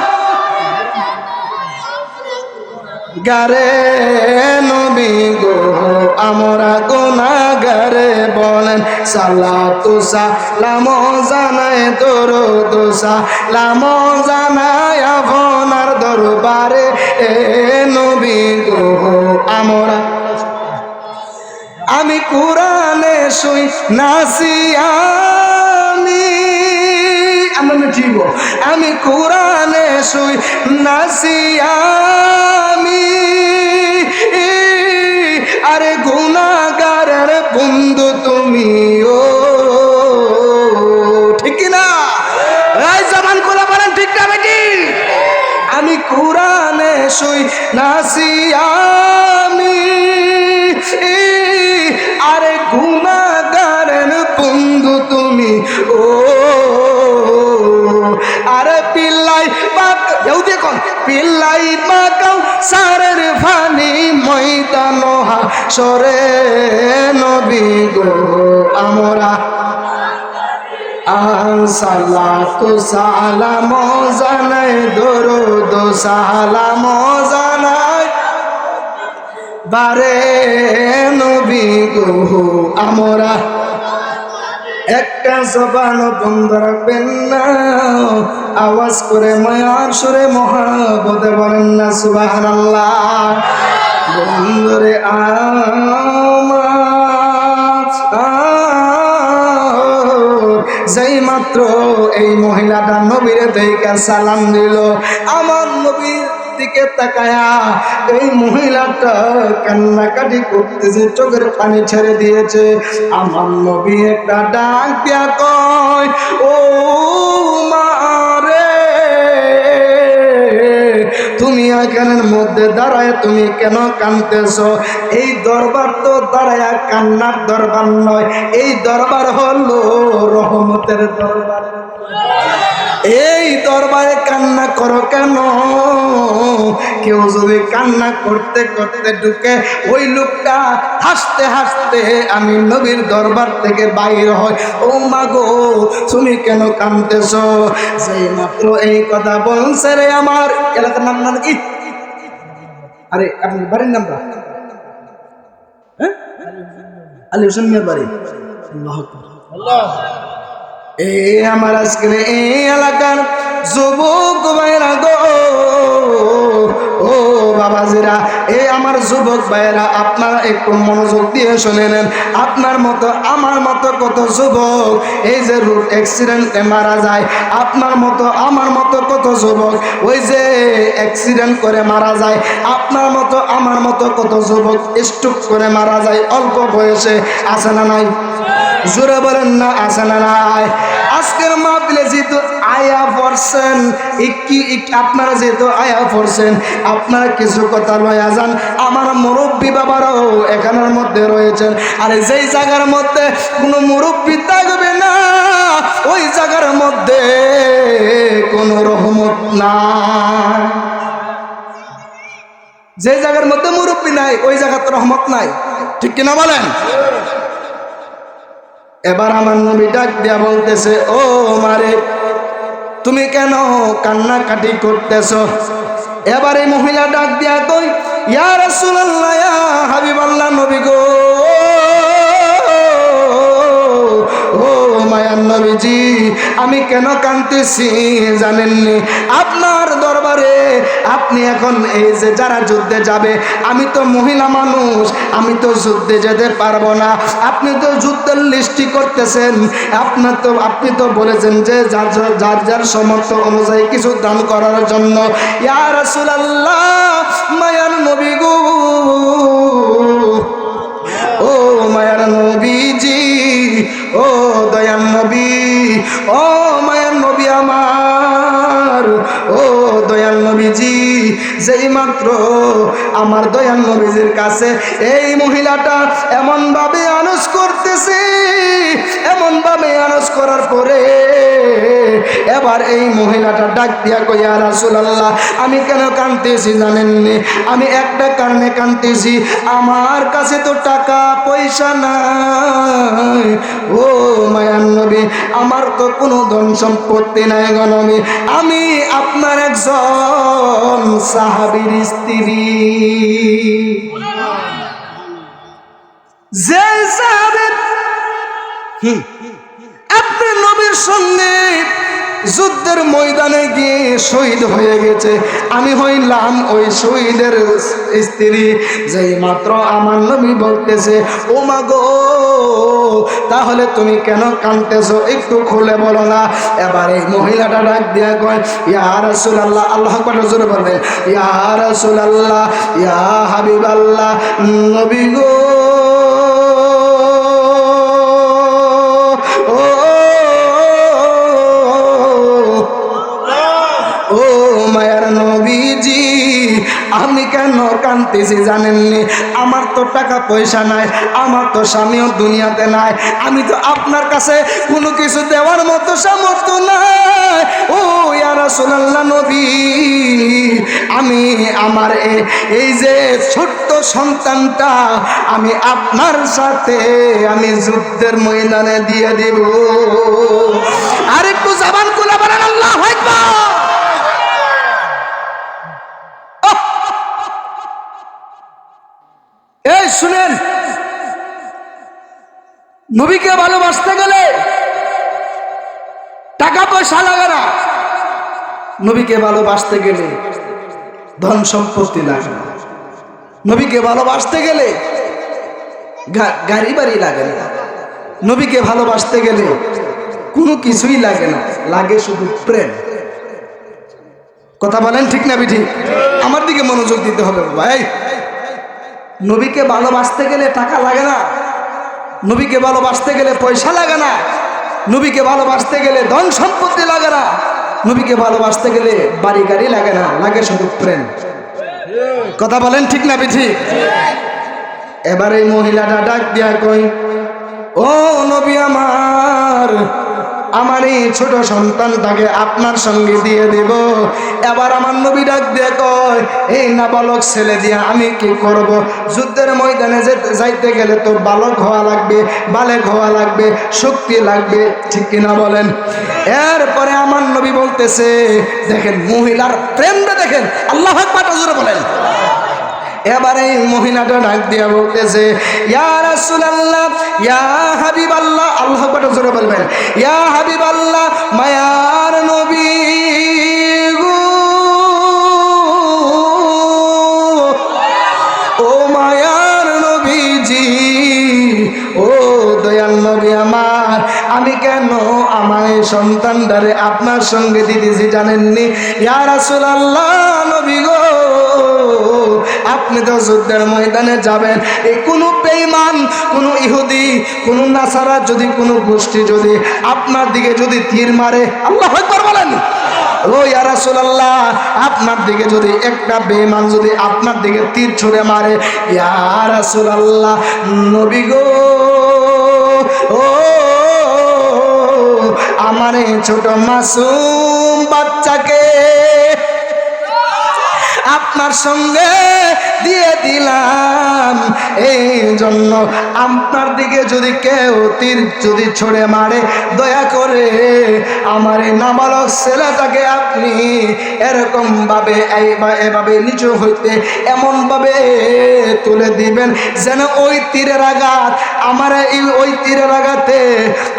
গারে নবী গো আমরা গুনাহগারে বলেন সালাতু সালাম জানাই দরুদ সালাম জানাই আপনার দরবারে এ নবী গো আমরা আমি কোরআনে শুই নাসিয়ামি আমি কোরআনে শুই নাসিয়ামি আরে গুনাহগারের বন্ধু তুমি ও ঠিক না এই জবান খোলা বলেন ঠিক না বেটি আমি কোরআনে শুই নাসিয়ামি আরে গুনাহগারের বন্ধু তুমি ও আরে পিল্লাই পাক দেউ দেখুন পিল্লাই পাকাও সারের ফানি ময়দান হাসরে নবী গো আমরা সালাতু সালাম জানাই দরুদ সালাম জানাই বারে নবী গো আমরা একটা জবান বন্ধ রাখবেন না আওয়াজ করে মায়ার সুরে মহাবতে বলেন না সুবহানাল্লাহ বন্ধুরে যেই মাত্র এই মহিলাটা নবীরে দেখা সালাম দিল আমার নবীর দিকে তাকায়া এই মহিলাটা কান্নাকাটি করতেছে চোখের পানি ছেড়ে দিয়েছে আমার নবী একটা ডাক দিয়া কয় ও মারে তুমি এখানের মধ্যে দাঁড়ায় তুমি কেন কাঁদতেছো এই দরবার তো দাঁড়ায় কান্নার দরবার নয় এই দরবার হলো রহমতের দরবার এই দরবারে কান্না করো কেন কেউ যদি কান্না করতে করতে ঢুকে ওই লোকটা হাসতে হাসতে আমি নবীর দরবার থেকে বাইর হয় ও মা গো তুমি কেন কাঁদতেছো সেই মাত্র এই কথা বলছে রে আমার এলাকার নাম না কি আরে আপনি বাড়ির নামটা হ্যাঁ আলী হোসেন মিয়ার বাড়ি আল্লাহ এই আমার আজকের এই এলাকার যুবক ভাইরা গো ও বাবাজিরা এই আমার যুবক ভাইরা আপনারা একটু মনোযোগ দিয়ে শুনে নেন আপনার মতো আমার মতো কত যুবক এই যে রোড অ্যাক্সিডেন্টে মারা যায় আপনার মতো আমার মতো কত যুবক ওই যে অ্যাক্সিডেন্ট করে মারা যায় আপনার মতো আমার মতো কত যুবক স্ট্রোক করে মারা যায় অল্প বয়সে আছে না নাই জোরে বলেন না আছে না নাই আজকের মাহফিলে যেহেতু আয়া পড়ছেন আপনারা যেহেতু আয়া পড়ছেন আপনারা কিছু কথা লয়া যান আমার মুরব্বী বাবারাও এখানের মধ্যে রয়েছেন আর যেই জায়গার মধ্যে কোনো মুরব্বী থাকবে না ওই জায়গার মধ্যে কোনো রহমত নাই যে জায়গার মধ্যে মুরব্বী নাই ওই জায়গাতে রহমত নাই ঠিক কিনা বলেন এবার আমার নবী ডাক দিয়া বলতেছে ও মারে তুমি কেন কান্নাকাটি করতেছো এবার এই মহিলা ডাক দিয়া কই ইয়া রাসূলুল্লাহ ইয়া হাবিবাল্লাহ নবী গো ও মায়ার নবীজি আমি কেন কাঁদতেছি জানেননি আপনার দরবারে আপনি এখন এই যে যারা যুদ্ধে যাবে আমি তো মহিলা মানুষ আমি তো যুদ্ধে যেতে পারবো না আপনি তো যুদ্ধের লিস্টি করতেছেন আপনি তো বলেছেন যে যার যার সামর্থ্য অনুযায়ী কিছু দান করার জন্য ইয়া রাসূলুল্লাহ মায়ার নবী গো ও মায়ার নবীজি ও দয়ার নবী ও মায়ার নবী আমার ও দয়াল নবীজি যেই মাত্র আমার দয়াল নবীজির কাছে এই মহিলাটা এমন ভাবে আনস করতেছে এমন ভাবে আনস করার পরে এবার এই মহিলাটা ডাক দিয়া কই ইয়া রাসূলুল্লাহ আমি কেন কাঁদতেছি জানেননি আমি একটা কারণে কাঁদতেছি আমার কাছে তো টাকা পয়সা নাই ও মায়ার নবী আমার তো কোনো ধন সম্পত্তি নাই গো নবী, আমি আপনার একজন সাহাবীর স্ত্রী। যে সাহাবী আপনি নবীর সঙ্গে যুদ্ধের ময়দানে গিয়ে শহীদ হয়ে গেছে, আমি হইলাম ওই শহীদের স্ত্রী। যেই মাত্র আমার নবী বলতেছে, ও মা গো, তাহলে তুমি কেন কাঁদতেছো, একটু খুলে বলো না। এবার এই মহিলাটা ডাক দিয়া কয়, ইয়া রাসূলুল্লাহ, আল্লাহু আকবার, জোরে বলবেন, ইয়া রাসূলুল্লাহ, ইয়া হাবিবাল্লাহ, নবী গো, ও মায়ার নবীজি, আমি কেন কাঁদতেছি জানেননি? আমার তো টাকা পয়সা নাই, আমার তো স্বামীও দুনিয়াতে নাই, আমি তো আপনার কাছে কোনো কিছু দেওয়ার মতো সামর্থ্য নাই। ও ইয়া রাসূলুল্লাহ নবী, আমি আমার এই যে ছোট্ট সন্তানটা আমি আপনার সাথে আমি যুদ্ধের ময়দানে দিয়ে দিব। আর একটু জবান খুলে বলেন আল্লাহু আকবার। এই শুনেন, নবীকে ভালোবাসতে গেলে টাকা পয়সা লাগে না, নবীকে ভালোবাসতে গেলে ধন সম্পত্তি লাগে না, নবীকে ভালোবাসতে গেলে গাড়ি বাড়ি লাগে না, নবীকে ভালোবাসতে গেলে কোনো কিছুই লাগে না, লাগে শুধু প্রেম। কথা বলেন ঠিক না ঠিক? আমার দিকে মনোযোগ দিতে হবে ভাই। নবীকে ভালোবাসতে গেলে টাকা লাগে না, নবীকে ভালোবাসতে গেলে পয়সা লাগে না, নবীকে ভালোবাসতে গেলে ধন সম্পত্তি লাগে না, নবীকে ভালোবাসতে গেলে বাড়ি গাড়ি লাগে না, লাগে শুধু প্রেম। কথা বলেন ঠিক না ঠিক? এবার এই মহিলাটা ডাক দিয়া কই, ও নবী আমার, আমার এই ছোট সন্তানটাকে আপনার সঙ্গে দিয়ে দেব। এবার আমার নবী ডাক দিয়ে কয়, এই নাবালক ছেলে দিয়ে আমি কি করব? যুদ্ধের ময়দানে যাইতে গেলে তো বালক হওয়া লাগবে, বালেক হওয়া লাগবে, শক্তি লাগবে, ঠিক কিনা বলেন? এরপরে আমার নবী বলতেছে, দেখেন মহিলার প্রেমটা দেখেন, আল্লাহু আকবার জোরে বলেন। এবারে মহিলাটা ডাক দিয়া বলতেছে, ইয়া রাসূলুল্লাহ, ইয়া হাবিবাল্লাহ, আল্লাহু আকবার জোরে বলবেন, ইয়া হাবিবাল্লাহ, মায়ার নবী গো, ও মায়ার নবীজি, ও দয়াল নবী আমার, আমি কেন আমার এই সন্তানটারে আপনার সঙ্গে দিতেছি জানেননি? ইয়া রাসূলুল্লাহ নবী গো, আপনি তো যুদ্ধের ময়দানে যাবেন, এই কোনো বেঈমান, কোনো ইহুদি, কোনো নাসারা, যদি কোনো গোষ্ঠী যদি আপনার দিকে যদি তীর মারে, আল্লাহু আকবার বলেন, ও ইয়া রাসূলুল্লাহ, আপনার দিকে যদি একটা বেঈমান যদি আপনার দিকে তীর ছুঁড়ে মারে, ইয়া রাসূলুল্লাহ নবী গো, ও আমার এই ছোট মাসুম বাচ্চাকে আপনার সঙ্গে দিয়ে দিলাম, এই জন্য আপনার দিকে যদি কেউ তীর যদি ছড়ে মারে, দয়া করে আমার এই নাবালক ছেলেটাকে আপনি এরকম ভাবে এভাবে নিচু হইতে এমন ভাবে তুলে দিবেন যেন ওই তীরের আঘাত, আমার ওই তীরের আঘাতে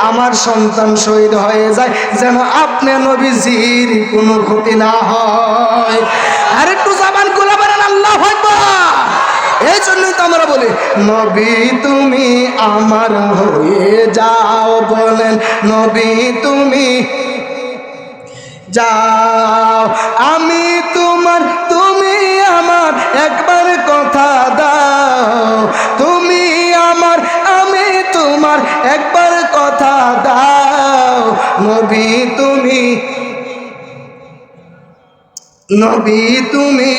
আমার সন্তান শহীদ হয়ে যায়, যেন আপনি নবীজির কোনো ক্ষতি না হয়। আর একটু জবান খুলে বলেন আল্লাহু আকবার। এই জন্যই তো আমরা বলি, নবী তুমি আমার হয়ে যাও, বলেন নবী তুমি যাও, আমি তোমার, তুমি আমার, একবার কথা দাও, তুমি আমার, আমি তোমার, একবার কথা দাও, নবী তুমি, নবী তুমি,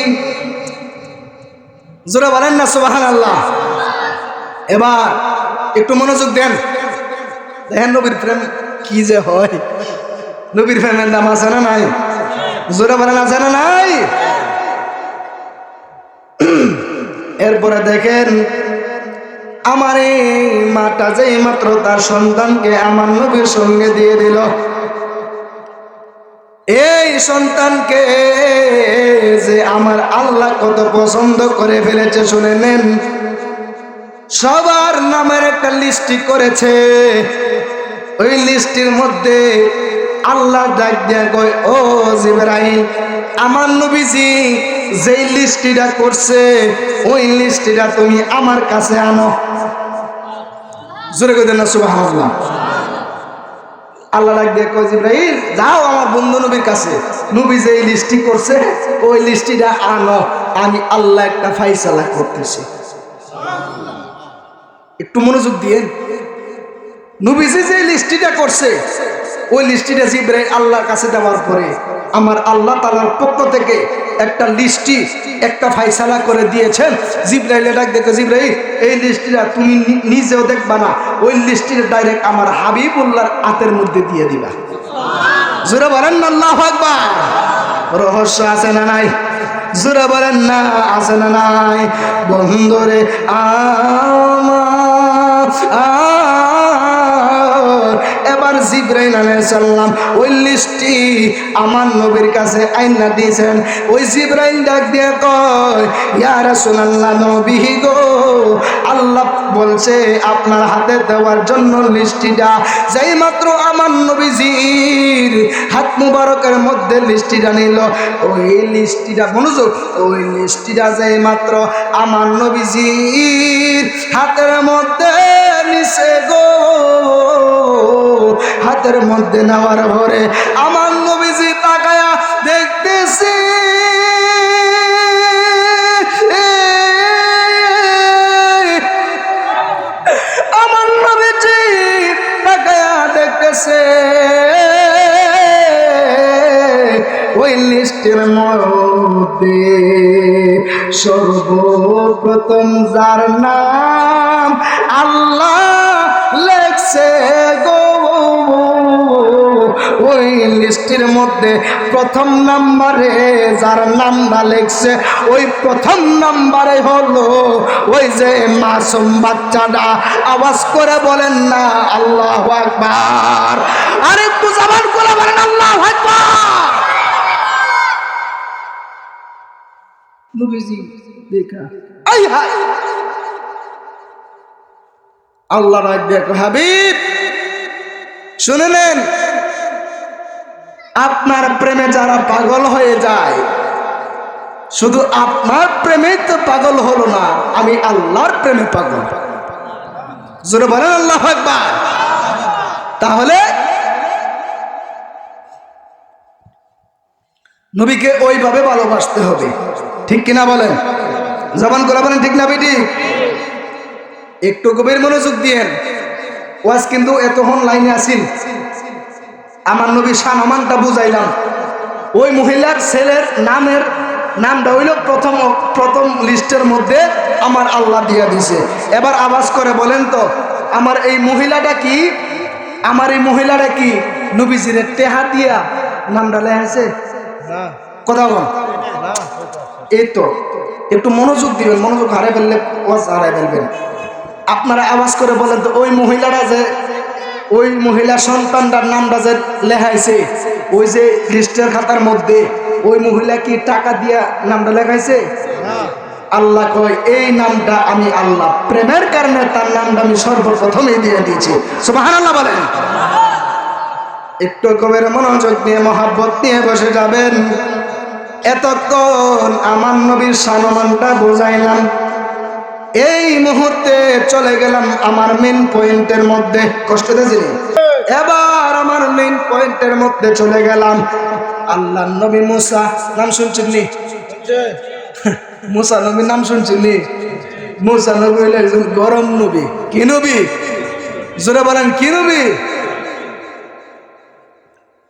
জোরে বলেন না সুবহানাল্লাহ। এবার একটু মনোযোগ দেন, দেখেন নবীর প্রেম কি যে হয়, নবীর প্রেমের দাম আছে না নাই? জোরে বলেন আছে না নাই? এরপরে দেখেন আমার এই মাটা যেই মাত্র তার সন্তানকে আমার নবীর সঙ্গে দিয়ে দিল, এই সন্তানকে যে আমার আল্লাহ কত পছন্দ করে ফেলেছে শুনে নেন। সবার নামের একটা লিস্টি করেছে, ওই লিস্টির মধ্যে আল্লাহ ডাক দিয়া কয়, ও জিবরাইল, আমার নবীজি যেই লিস্টিটা করছে ওই লিস্টিটা তুমি আমার কাছে আনো। জোরে কই দেন না সুবহানাল্লাহ। আল্লাহ ডাক দিয়ে কয়, জিবরাইল যাও আমার বন্ধু নবীর কাছে, নবী যে লিস্টি করছে ওই লিস্টিটা আনো, আমি আল্লাহ একটা ফাইসালা করতেছি। একটু মনোযোগ দিয়েন। নবীজি যে লিস্টিটা করছে ওই লিস্টিটা জিবরাইল আল্লাহর কাছে দেওয়ার পরে আমার আল্লাহ তাআলার পক্ষ থেকে একটা লিস্টি, একটা ফাইসালা করে দিয়েছেন। জিবরাইল ডাক দেখো, জিবরাইল এই লিস্টিটা তুমি নিজেও দেখবা না, ওই লিস্টিটা ডাইরেক্ট আমার হাবিবুল্লাহর হাতের মধ্যে দিয়ে দিবা। জোরে বলেন না আল্লাহু আকবার। রহস্য আছে না নাই? জোরে বলেন না আছে না নাই? বন্ধুরে এবার জিবরাইল আলাইহিস সালাম ওই লিস্টটি আমার নবীর কাছে আইনা দিয়েছেন। ওই জিবরাইল ডাক দিয়ে কয়, ইয়া রাসূলুল্লাহ, নবী গো, আল্লাহ বলছে আপনার হাতে দেওয়ার জন্য লিস্টটিটা। যেই মাত্র আমার নবীজির হাত মুবারকের মধ্যে লিস্টটিটা নিল, ওই লিস্টটিটা মনোযোগ, ওই লিস্টটিটা যেই মাত্র আমার নবীজির হাতের মধ্যে নিছে গো, হাতের মধ্যে নেওয়ার পরে আমার নবীজি তাকায়া দেখতেছি আমার নবীজি তাকায়া দেখতেছে ওই লিস্টের মধ্যে সর্বপ্রথম যার নাম আল্লাহ লেখছে গো, ওই লিস্টের মধ্যে প্রথম নাম্বারে যার নামটা লেখছে ওই প্রথম নাম্বারে হলো ওই যে মাসুম বাচ্চাটা। আওয়াজ করে বলেন না আল্লাহু আকবার। আর একটু জবান করে বলেন আল্লাহু আকবার। নবীজি দেখা আই হায়, আল্লাহ ডাক দেখো, হাবিব শুনে নেন, আপনার প্রেমে যারা পাগল হয়ে যায়, শুধু আপনার প্রেমে তো পাগল হলো না, আমি আল্লাহর প্রেমে পাগল। জোরে বলেন আল্লাহু আকবার। তাহলে নবীকে ওইভাবে ভালোবাসতে হবে, ঠিক কিনা বলেন? জবান করে বলেন ঠিক না বেটি? একটু গভীর মনোযোগ দিয়েন। ওয়াজ কিন্তু এতক্ষণ লাইনে আসিল, আমার নবী শানমানটা বুঝাইলাম। ওই মহিলার ছেলের নামটা হইল প্রথম লিস্টের মধ্যে আমার আল্লাহ দিয়া দিছে। এবার আওয়াজ করে বলেন তো, আমার এই মহিলাটা কি? আমার এই মহিলাটা কি নবীজির টেহা দিয়া নামটা লেখাইছে? কথা বল। এই তো একটু মনোযোগ দিবেন, মনোযোগ হারাই ফেললে ওয়াজ হারাই ফেলবেন। আপনারা আওয়াজ করে বলেন তো, ওই মহিলাটা যে, ওই মহিলা সন্তানটার নামটা যে লেখাইছে ওই যে লিস্টের খাতার মধ্যে, ওই মহিলা কি টাকা দিয়া নামটা লেখাইছে? আল্লাহ কয়, এই নামটা আমি আল্লাহ প্রেমের কারণে তার নামটা আমি সর্বপ্রথমে দিয়ে দিয়েছি। সুবহানাল্লাহ বলেন। একটু গভীর মনোযোগ নিয়ে মহাব্বত নিয়ে বসে যাবেন। এতক্ষণ আমার নবীর সম্মানটা বুঝাইলাম, এই মুহূর্তে চলে গেলাম আমার মেন পয়েন্টের মধ্যে। কষ্ট দিয়েছি? এবার আমার মেন পয়েন্টের মধ্যে চলে গেলাম। আল্লাহ নবী মুসা নাম শুনছিলি? মুসা নবীর নাম শুনছিলি? মুসা নবী হইলে একজন গরম নবী। কি নবী? জোরে বলেন, কি নবী?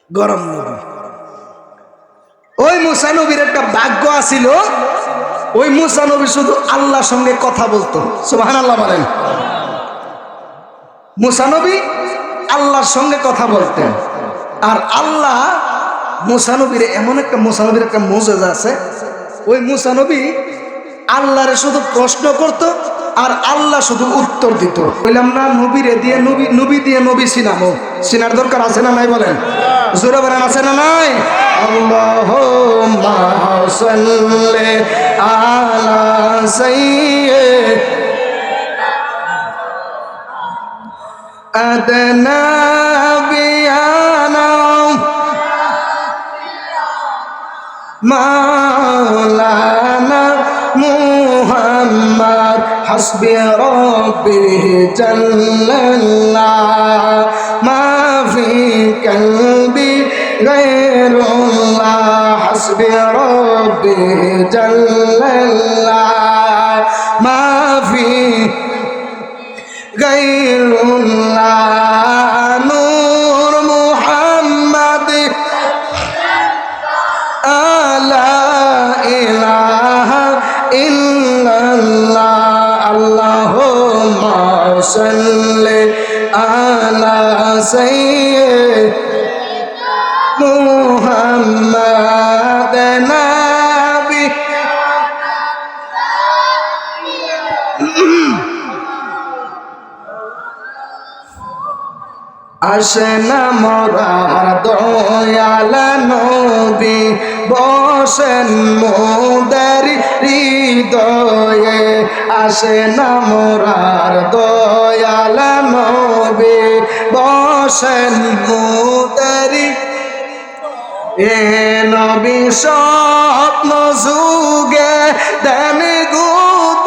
গরম নবী। ওই মুসা নবীর একটা ভাগ্য আছিল, ওই মুসা নবী শুধু আল্লাহর সঙ্গে কথা বলতো। সুবহানাল্লাহ বলেন। মুসা নবী আল্লাহর সঙ্গে কথা বলতেন। আর আল্লাহ মুসা নবীর এমন একটা, মুসা নবীর একটা মুজিজা আছে, ওই মুসা নবী আল্লাহরে শুধু প্রশ্ন করত আর আল্লাহ শুধু উত্তর দিত। বললাম না নবীরে দিয়ে নবী দিয়ে নবী চিনাবো, চিনার দরকার আছে না নাই বলেন? জোরে বলেন আছে না নাই? আল্লাহুম্মা সাল্লি আলা সাইয়্যিদিনা মাওলানা মুহাম্মদ হাসবি রাব্বি জাল্লাল্লাহ মা ফি কলবি গায়রুল্লাহ হাসবি রাব্বি জাল্লাল্লাহ মা ফি গায়রুল্লাহ নূর মুহাম্মদ লা ইলাহা ইল্লাল্লাহ আল্লাহুম্মা সাল্লি আলা সাইয়্যিদিনা মুহাম্মাদ নাবি আসেনা মোরার দয়াল নবী বসেন মোদের হৃদয়ে আসেনা মোরার দয়াল নবী বসেন মোদের এ নবী স্বপ্ন যুগে দেন গো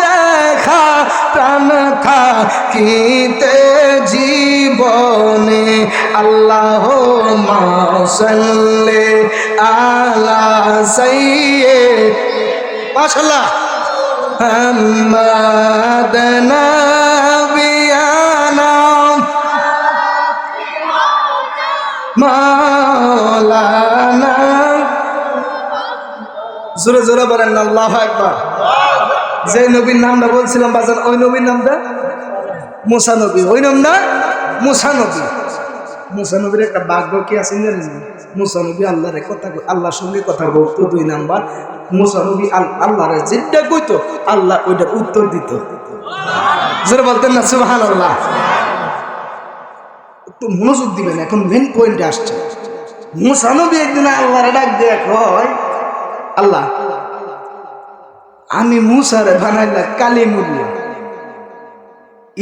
দেখা প্রাণ থাকিতে জীবনে আল্লাহুম্মা সাল্লি আলা সাইয়্যিদিনা মাশাআল্লাহ মুহাম্মাদ নাবিয়ানা মাওলানা জোরে জোরে বলেন আল্লাহু আকবার। যে নবীর নামটা বলছিলাম বাজান, ওই নবীর নামটা মুসা নবী। ওই নাম না মুসা নবী। মুসা নবীর একটা ভাগ্য কি আছে জানেন? মুসা নবী আল্লাহর কথা, আল্লাহর সঙ্গে কথা বলতো। 2 নাম্বার, মুসা নবী আল্লাহর যেটা কইতো আল্লাহ ওইটার উত্তর দিত। জোরে বলতেন না সুবহানাল্লাহ? একটু মনোযোগ দিবেন, এখন মেন পয়েন্টে আসছে। মুসা নবী একদিন আল্লাহর ডাক দিয়ে কয়, আল্লাহ আমি মুসারে বানাইলা কালিমুল্লাহ,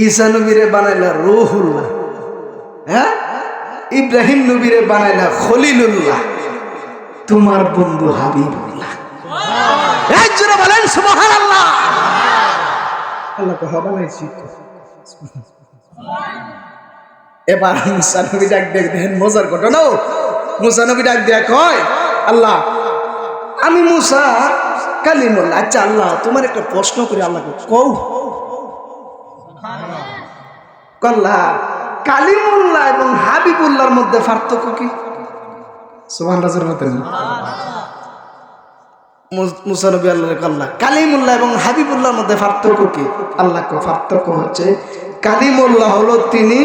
ঈসা নবীরে বানাইলা রূহুল্লাহ, হ্যাঁ ইব্রাহিম নবীরে বানাইলা খলিলুল্লাহ, তোমার বন্ধু হাবিবুল্লাহ। এই জোরে বলেন সুবহানাল্লাহ। আল্লাহ কহ বানাইছি। এবার মুসা নবী ডাক দিয়ে দেখেন মজার ঘটনা। মুসা নবী ডাক দিয়া কয়, আল্লাহ আমি মুসা কালিমুল্লাহ। আচ্ছা আল্লাহ তোমার একটা প্রশ্ন করি, আল্লাহকে কও। আল্লাহ কালিমুল্লাহ এবং হাবিবুল্লাহর মধ্যে পার্থক্য কি? সুবহানাল্লাহ। মুসা নবী আল্লাহর আল্লাহ কালিমুল্লাহ এবং হাবিবুল্লাহর মধ্যে পার্থক্য কি? আল্লাহ পার্থক্য হচ্ছে কালিমুল্লাহ হলো তিনি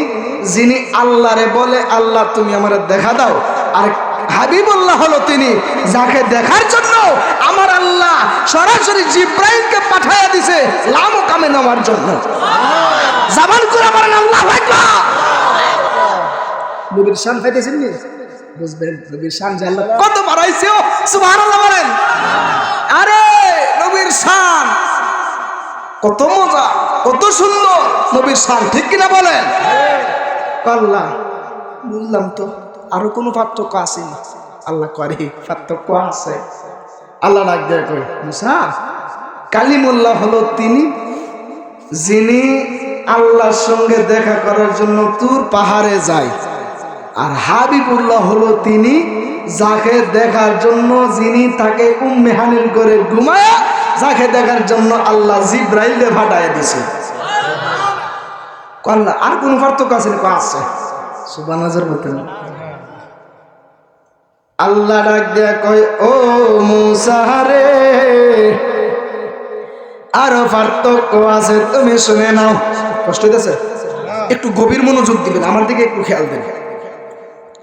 যিনি আল্লাহরে বলে আল্লাহ তুমি আমার দেখা দাও, আর হাবিবুল্লাহ হলো তিনি যাকে দেখার জন্য আমার আল্লাহ সরাসরি জিব্রাইলকে পাঠায়া দিছে লামো কামে নেওয়ার জন্য। জাবান করে আমার আল্লাহু আকবার। নবীর শান পাইতেছেন নি? বুঝবেন নবীর শান যে আল্লাহ কত বাড়াইছে। সুবহানাল্লাহ বলেন। আরে নবীর শান কত মজা, কত সুন্দর নবীর শান, ঠিক কিনা বলেন? আল্লাহ বুঝলাম তো, আরো কোনো পার্থক্য আছে? আল্লাহ করে পার্থক্য আছে। আল্লাহ ডাক দেয় কই, মুসা কালিমুল্লাহ হলো তিনি যিনি আল্লাহর সঙ্গে দেখা করার জন্য তুর পাহাড়ে যায়, আর হাবিবুল্লাহ হলো তিনি যাকে দেখার জন্য যিনি তাকে উম্মে হানির করে ঘুমায়া যাকে দেখার জন্য আল্লাহ জিব্রাইলকে পাঠায় দিছে। আল্লাহ আর কোন পার্থক্য আছে? আছে। সুবহানাল্লাহ। আল্লাহ ডাক দেয়া কয়, ও মুসা রে আরো পার্থক্য আছে, তুমি শুনে নাও। কষ্ট হইতেছে? একটু গভীর মনোযোগ দিবেন, আমার দিকে একটু খেয়াল দেবেন।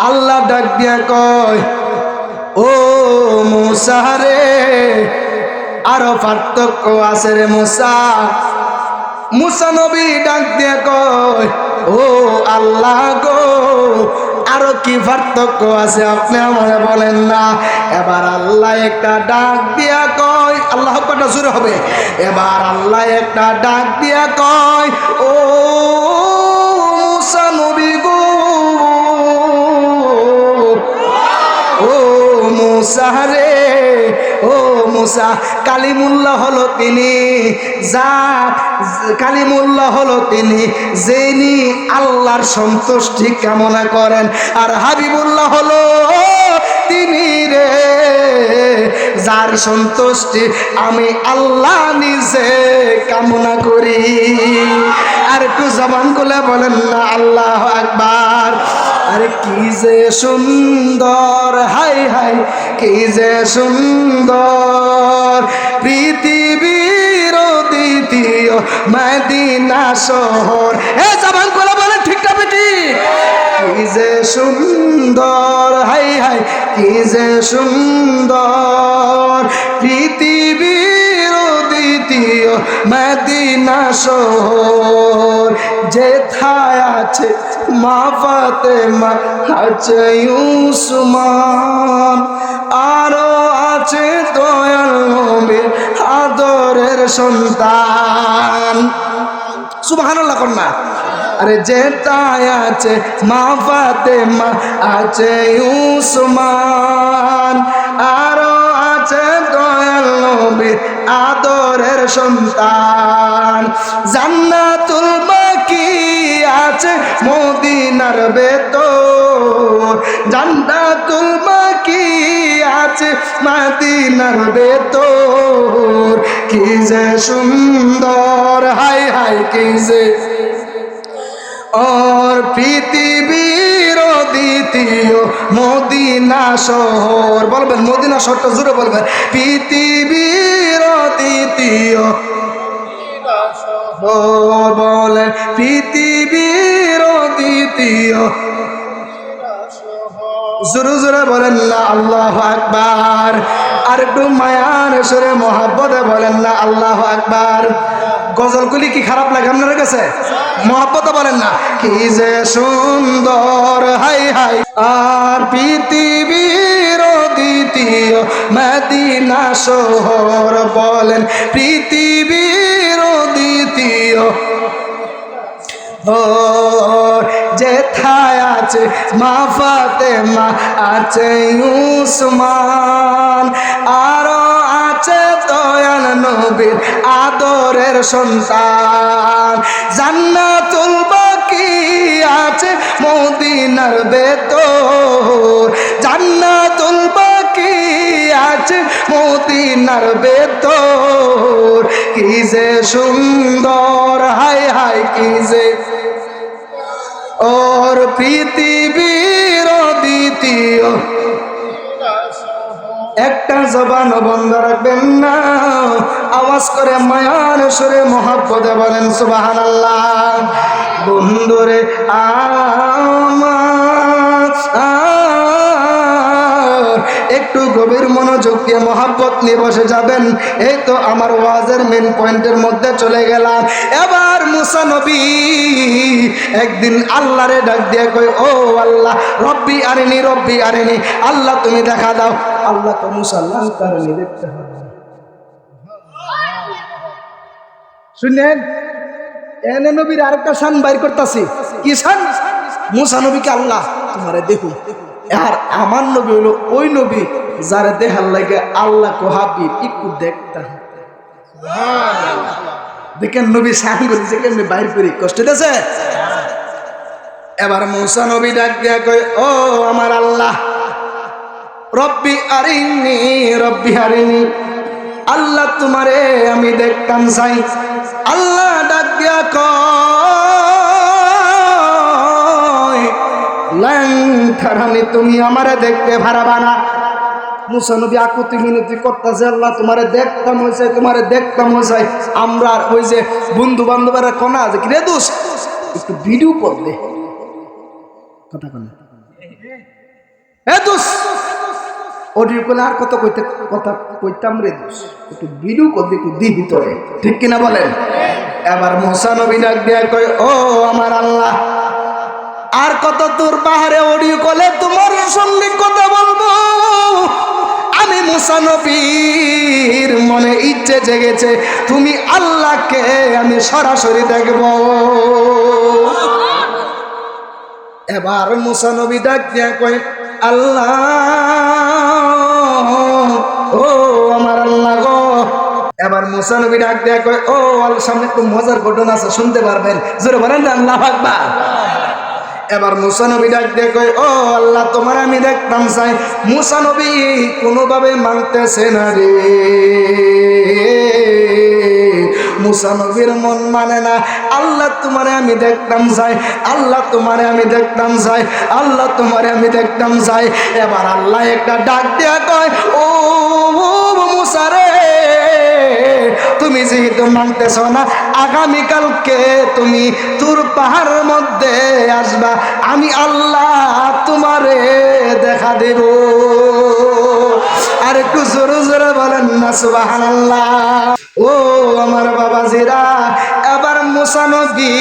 আল্লাহ ডাক দিয়া কয়, ও মুসা রে আরো পার্থক্য আছে রে মুসা। মুসা নবী ডাক দিয়ে কয়, ও আল্লাহ গো, আরো কি পার্থক্য আছে আপনি আমাকে বলেন না। এবার আল্লাহ একটা ডাক দিয়া কয়, আল্লাহ কটা জোরে হবে। এবার আল্লাহ একটা ডাক দিয়া কয়, ও মুসা নবী গো, ও মুসা রে, ও মুসা, কালিমুল্লাহ হলো তিনি, কালিমুল্লাহ হলো তিনি যিনি আল্লাহর সন্তুষ্টি কামনা করেন, আর হাবিবুল্লাহ হলো তিনি রে যার সন্তুষ্টি আমি আল্লাহ নিজে কামনা করি। আর একটু জবান খুলে বলেন না আল্লাহ আকবার। আরে কি যে সুন্দর, হাই হাই কি যে সুন্দর পৃথিবীর দ্বিতীয় মদিনা শহর। এ জবান খুলে বলেন ঠিক না বেটি? কি যে সুন্দর, হাই হাই কি যে সুন্দর পৃথিবীর দ্বিতীয় মদিনা শহর, যেথায় আছে মা ফাতেমা, আছে উসমান, আরো আছে দয়াল নবীর আদরের সন্তান। সুবহানাল্লাহ কন্যা। আরে যেটায় আছে মা ফাতেমা, আছে উসমান, আরো আছে দয়াল নবীর আদরের সন্তান। জান্নাতুল বাকি আছে মদিনার ভেতর, জান্নাতুল বাকি আছে মদিনার ভেতর। কি যে সুন্দর, হাই হাই কি যে और পৃথিবীর দ্বিতীয় মদিনা শহর। বলবেন মদিনা শহরটা জোরে বলবেন, পৃথিবীর দ্বিতীয় শহর। বলেন পৃথিবীর দ্বিতীয়, জোরে জোরে বলেন না আল্লাহু আকবার। আর একটু মায়ার সুরে মহাব্বতে বলেন না আল্লাহু আকবার। গজলগুলি কি খারাপ লাগে আপনার কাছে? মহাব্বতে বলেন না। কি যে সুন্দর, হাই হাই আর পৃথিবীর দ্বিতীয় মদিনা শহর। বলেন পৃথিবীর দ্বিতীয় যেথায় আছে মা ফাতেমা, আছে উসমান, আরো আছে দয়াল নবীর আদরের সন্তান। জান্নাতুল বাকি আছে মদিনার ভেতর, জান্নাতুল বাকি আছে মদিনার ভেতর। কি যে সুন্দর, হাই হাই কি যে और পৃথিবীর দ্বিতীয়। একটা জবান বন্ধ রাখবেন না, আওয়াজ করে মায়ার সুরে মহাব্বতে বলেন সুবহানাল্লাহ। বন্ধুরে আমার একটু গভীর মনোযোগ দিয়ে মহাব্বত নিয়ে বসে যাবেন। এই তো আমার ওয়াজের মেন পয়েন্টের মধ্যে চলে গেলাম। এবার মুসা নবী একদিন আল্লাহরে ডাক দিয়ে কই, ও আল্লাহ, রব্বি আরিনি রব্বি আরিনি, আল্লাহ তুমি দেখা দাও। আল্লাহ তো মুসা লাঙ্কারনি দেখতে হবে। শুনলেন? এনে নবীর আরেকটা শান বাইর করতেছি। কি শান? মুসা নবীকে আল্লাহ তোমারে দেখুন। আর আমার নবী হলো ওই নবী যারে দেখার লাগে আল্লাহ কো হাবিব একটু দেখতে। দেখেন নবী শান করেছে কেমনি বাইর করি, কষ্ট দিয়েছে। এবার মুসা নবী ডাক দিয়া কয়, ও আমার আল্লাহ, রব্বি আরিনি রব্বি আরিনি, আল্লাহ তোমারে আমি দেখতাম চাই। আল্লাহ ডাক দিয়া কয়, লাঙ্কারানি তুমি আমারে দেখতে পারবা না। মুসা নবী আকুতি মিনতি করতেছে, আল্লাহ তোমারে দেখতাম হয়েছে, তোমারে দেখতাম হয়েছে। আমরা ওই যে বন্ধু বান্ধবেরা কোনা আছে কি রে দোষ, একটু ভিডিও করবে কথা বলে এ দোষ, অডিও করলে আর কত কইতে কথা কইতাম রে দোষ, একটু ভিডিও করবে একটু দি ভিতরে, ঠিক কিনা বলেন? এবার মুসা নবী ডাক দিয়া কয়, ও আমার আল্লাহ, আর কত দূর পাহাড়ে অডিও কলে তোমার সঙ্গে কথা বলবো? আমি মুসা নবীর মনে ইচ্ছে জেগেছে, তুমি আল্লাহকে আমি সরাসরি দেখব। এবার মুসা নবী ডাক দিয়া কয়, আল্লাহ, ও আমার আল্লাহ গো। এবার মুসা নবী ডাক দিয়া কয়, ও আল্লাহ, সামনে একটু মজার ঘটনা আছে, শুনতে পারবেন? জোরে বলেন না আল্লাহু আকবার। এবার মুসা নবী ডাক দিয়ে কয়, ও আল্লাহ, তোমার আমি দেখতাম চাই। মুসা নবী কোনোভাবে মানতেছে না রে, মুসা নবীর মন মানে না। আল্লাহ তোমারে আমি দেখতাম চাই, আল্লাহ তোমারে আমি দেখতাম চাই, আল্লাহ তোমারে আমি দেখতাম চাই। এবার আল্লাহ একটা ডাক দিয়া কয়, ও মুসা রে, তুমি যেহেতু মানতেছ না, আগামীকালকে তুমি তুর পাহাড়ের মধ্যে আসবা, আমি আল্লাহ তোমারে দেখা দেব। আর একটু জোরে জোরে বলেন না সুবহানাল্লাহ। ও আমার বাবাজিরা, এবার মুসা নবী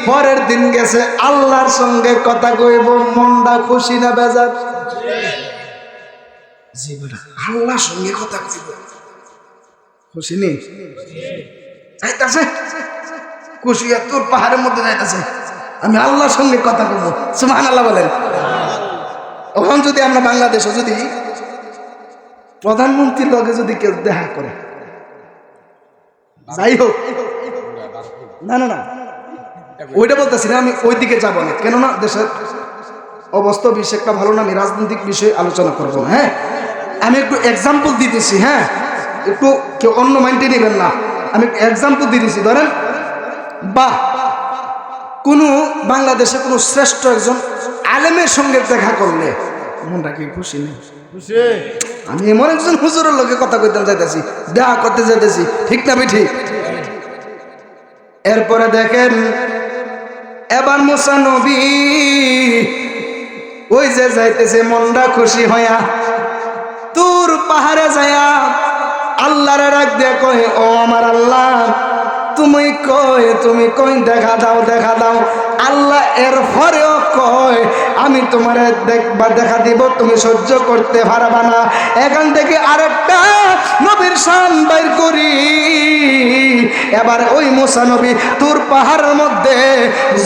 পরের দিন গেছে আল্লাহর সঙ্গে কথা কইব, মনটা খুশি না বেজার? জীবন আল্লাহর সঙ্গে কথা কইব, খুশি নেই? যাইতাছে খুশি, তোর পাহাড়ের মধ্যে যাইতাছে, আমি আল্লাহর সঙ্গে কথা বলবো। সুবহানাল্লাহ বলেন। এখন যদি আমরা বাংলাদেশে যদি প্রধানমন্ত্রীর লগে যদি কেউ দেখা করে, যাই হোক, না না না ওইটা বলতেছি না, আমি ওই দিকে যাবো না, কেননা দেশের অবস্থা বেশ একটা ভালো না, আমি রাজনৈতিক বিষয়ে আলোচনা করবো না। হ্যাঁ, আমি একটু এক্সাম্পল দিতেছি, হ্যাঁ, একটু কেউ অন্য মাইন্ডে নেবেন না, আমি এক্সাম্পল দিতেছি। ধরেন, বা কোনো বাংলাদেশে কোনো শ্রেষ্ঠ একজন আলেমের সঙ্গে দেখা করলে মনটা কি খুশি নেই? আমি এমন একজন হুজুরের লোকে কথা কইতে যাইতেছি, দেখা করতে যাইতেছি, ঠিক না ঠিক? এরপরে দেখেন, এবার মুসা নবী ওই যে যাইতেছে মনটা খুশি হইয়া তুর পাহাড়ে যায়া আল্লাহরে ডাক দিয়া কয়, ও আমার আল্লাহ, তুমি কই দেখা দাও, দেখা দাও। আল্লাহ এর পরেও কয়, আমি তোমারে দেখা দিব, তুমি সহ্য করতে পারবা না। এখান থেকে আরেকটা নবীর শান বাইর করি। এবার ওই মুসা নবী তুর পাহাড়ের মধ্যে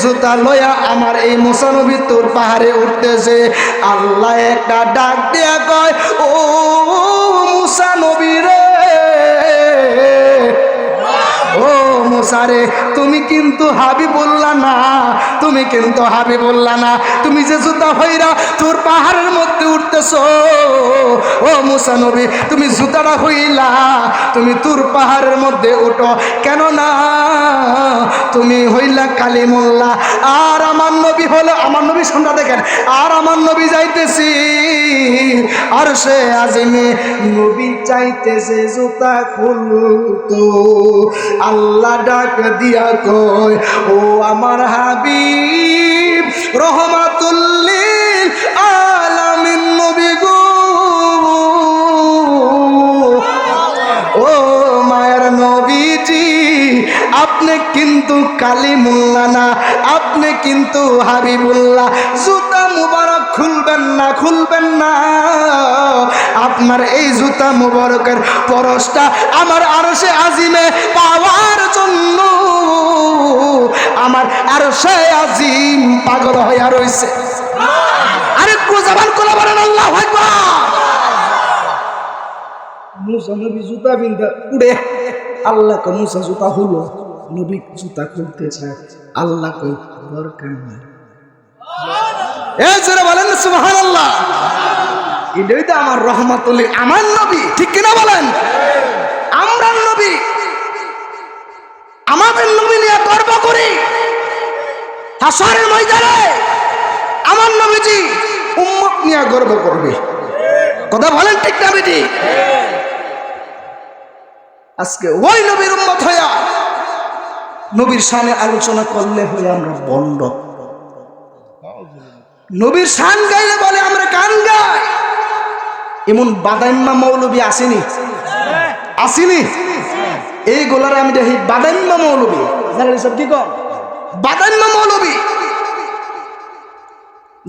জুতা লয়া আমার এই মুসা নবী তুর পাহাড়ে উঠতেছে। আল্লাহ একটা ডাক দিয়া কয়, ও মুসা নবী রে, ও মুসা রে, তুমি কিন্তু হাবিবুল্লাহ না, তুমি কিন্তু হাবিবুল্লাহ না। তুমি যে জুতা হইরা তোর পাহাড়ের মধ্যে উঠতেছো, ও মুসা নবী, তুমি জুতাটা হইলা, তুমি তোর পাহাড়ের মধ্যে উঠো, কেন না তুমি হইলা কালিমুল্লাহ। আর আমার নবী হলো, আমার নবী সন্ধ্যা দেখেন, আর আমার নবী যাইতেছি আর সে আজিমে, নবী চাইতেছে জুতা খুলতো। আল্লাহ ডাক দিয়া কয়, ও আমার হাবিব রহমাতুল লিল আলামিন নবী গো, ও মায়ের নবীজি, আপনি কিন্তু কালিমুল্লাহ না, আপনি কিন্তু হাবিবুল্লাহ। জুতা মুবারক খুলবেন না, খুলবেন না। আপনার এই জুতা মুবারকের পরশটা আমার আরশে আজিমে পাওয়ার জন্য আমার আরশে আজিম পাগল হইয়া রইছে। আরে জবান খুলে বলেন আল্লাহু আকবার। মুসা নবী জুতা বিন্দা উড়ে, আল্লাহ কে মুসা জুতা হলো, নবী জুতা খুলতে চায়, আল্লাহ কই দরকার নাই। এই জোরে বলেন সুবহানাল্লাহ। এটাই তো আমার রহমাতুল, আমার নবী, ঠিক কিনা বলেন? আমরা নবী, আমাদের নবী নিয়ে গর্ব করি। হাসরের ময়দানে আমার নবীজি উম্মত নিয়ে গর্ব করবে। কথা বলেন ঠিক না বেটি? আজকে ওই নবীর উম্মত হইয়া নবীর শানে আলোচনা করলে হয়ে আমরা বন্ড। নবীর শান গাইলে বলে আমরা গান গাই। এমন বাদাইম্মা মৌলবী আসেনি, আসেনি? এই গোলারে আমি দেখি বাদাইম্মা মৌলবী সব কি কর বাদান্য মৌলবী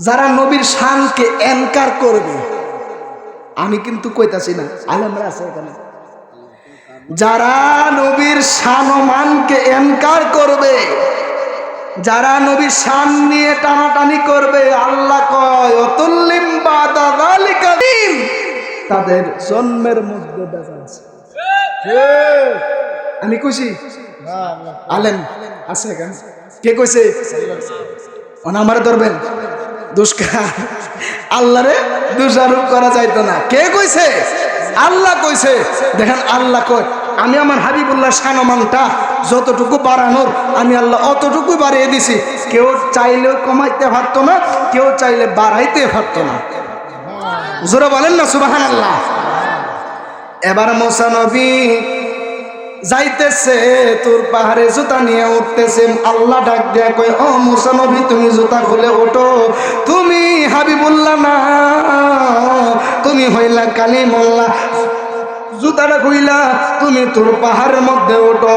যারা নবীর শানকে এনকার করবে। আমি কিন্তু কইতাছি না, আলেমরা আছে এখানে, যারা নবীর শান ও মানকে এনকার করবে, যারা নবীর শান নিয়ে টানাটানি করবে, আল্লাহ কয় অতুল্লিম বাদা যালিকা দিন, তাদের জন্মের মধ্যে দেখা আছে। আমি কইছি আলেম আছে এখানে, কে কইছে? আমারে ধরবেন দুষ্কা, আল্লাহরে দোষারোপ করা যাইতো না। কে কইছে? আল্লাহ কইছে। দেখেন আল্লাহ কয় আমি আমার হাবিবুল্লাহ শানমানটা যতটুকু বাড়ানোর আমি আল্লাহ অতটুকু বাড়িয়ে দিছি। কেউ চাইলেও কমাইতে পারতো না, কেউ চাইলে বাড়াইতে পারতো না। জোরে বলেন না সুবহানাল্লাহ। এবার মুসা নবী যাইতেছে, তোর পাহাড়ে জুতা নিয়ে উঠতেছে। আল্লাহ ডাক দেয়া কয় ও মুসা নবী তুমি জুতা খুলে ওঠো, তুমি হাবিবুল্লাহ না, তুমি হইলা কালিমুল্লাহ। জুতাটা কইলা তুমি তোর পাহাড়ের মধ্যে ওঠো।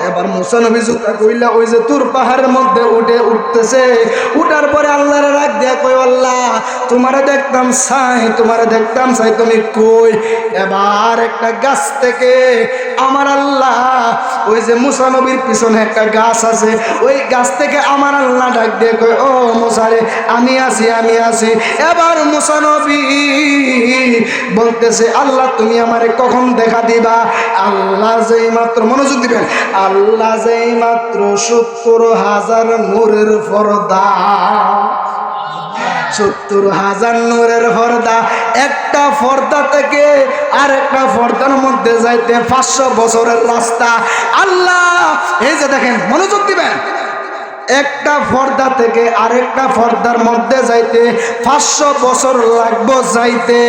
এবার মুসা নবী জুতা কইলা ওই যে তোর পাহাড়ের মধ্যে উঠতেছে। উঠার পরে আল্লাহর রাগ দেয়া কই আল্লাহ তোমারে দেখতাম চাই, তোমারে দেখতাম চাই, তুমি কই? এবার একটা গাছ থেকে আমার আল্লাহ, ওই যে মুসা নবীর পিছনে একটা গাছ আছে, ওই গাছ থেকে আমার আল্লাহ ডাক দিয়ে কই ও মুসা রে আমি আছি, আমি আছি। এবার মুসা নবী বলতেছে আল্লাহ তুমি আমারে কখন দেখা দিবা? আল্লাহ যেই মাত্র, মনোযোগ দিবেন, আল্লাহ যেই মাত্র ৭০,০০০ নূরের পর্দা, ৭০,০০০ নূরের পর্দা, একটা পর্দা থেকে আর একটা পর্দার মধ্যে যাইতে ৫০০ বছরের রাস্তা। আল্লাহ এই যে দেখেন, মনোযোগ দিবেন, একটা পর্দা থেকে আরেকটা পর্দার মধ্যে যাইতে ৫০০ বছর লাগবে যাইতে।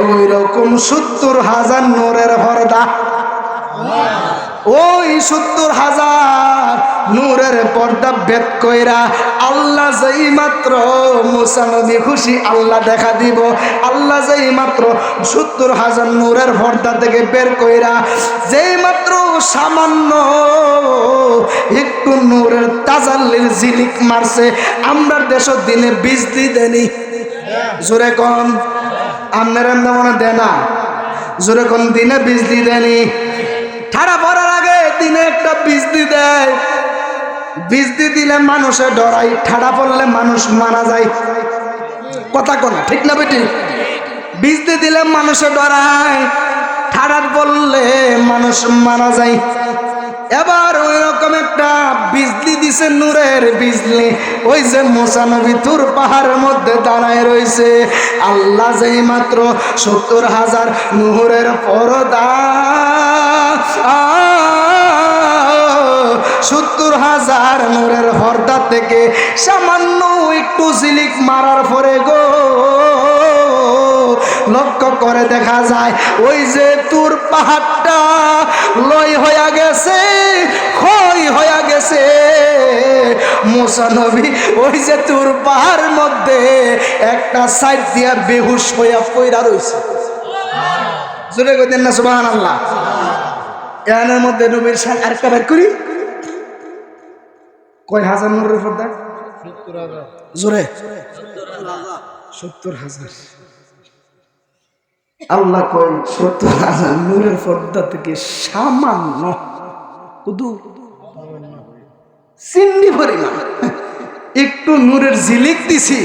ওই রকম ৭০,০০০ নূরের পর্দা, ওই ৭০,০০০ নূরের পর্দা ভেদ কইরা আল্লাহ যেই মাত্র মুসা নবী খুশি আল্লাহ দেখা দিব, আল্লাহ যেই মাত্র ৭০,০০০ নূরের পর্দা থেকে বের কইরা যেই মাত্র সামান্য একটু নূরের তাজাল্লির ঝিলিক মারছে। আমরা দেশের দিনে বিজলি দেনি, জোরে কোন আপনারা মনে দেয় না, জোরে কোন দিনে বিজলি দেনি। ঠাড়া পড়ার আগে দিনে একটা বিজলি দেয়, বিজলি দিলে মানুষে ডরাই, ঠাড়া পড়লে মানুষ মারা যায়। কথা কোনা ঠিক না বেটি? বিজলি দিলে মানুষে ডরায়, ঠাড়া পড়লে মানুষ মারা যায়। এবার ওই রকম একটা বিজলি দিছে, নূরের বিজলি। ওই যে মুসা নবী তুর পাহাড়ের মধ্যে দাঁড়ায় রয়েছে, আল্লাহ যেই মাত্র ৭০,০০০ নূরের পর্দা, ৭০,০০০ নূরের পর্দা থেকে সামান্য একটু ঝিলিক মারার পরে গো লক্ষ্য করে দেখা যায় ওই যে তুর পাহাড়টা লয় হইয়া গেছে, ক্ষয় হইয়া গেছে। মুসা নবী ওই যে তুর পাহাড়ের মধ্যে একটা সাইড দিয়া বেহুশ হইয়া পইরা রইছে। জোরে কইতেন না সুবহানাল্লাহ। এর মধ্যে নবীর শান আরেকটা বের করি, কয় হাজার নূরের পর্দা? ৭০,০০০। জোরে ৭০,০০০। আল্লাহ কয় ৭০,০০০ নূরের পর্দা থেকে সামান্য শুধু চিন্নি পরিমাণ একটু নূরের ঝিলিক দিছি,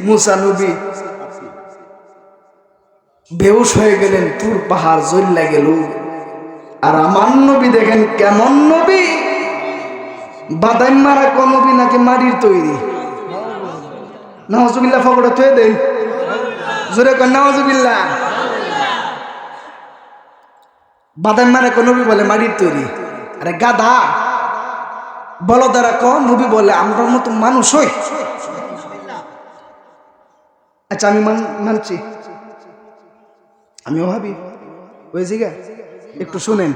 মুসা নবী বেহুশ হয়ে গেলেন, তুর পাহাড় জ্বললে গেল। আর আমার নবী দেখেন কেমন নবী, বাদাম মারা কোন নবী নাকি মাটির তৈরি? নাউজুবিল্লাহ, ফকড়ে থুয়ে দেন, জোরে কর নাউজুবিল্লাহ। বাদাম মারা কোন নবী বলে মাটির তৈরি? আরে গাধা, বলো দ্বারা ক নবী বলে আমরা মতো মানুষ হই। আচ্ছা আমি মানছি, আমিও ভাবি ওই জায়গা একটু শুনেন,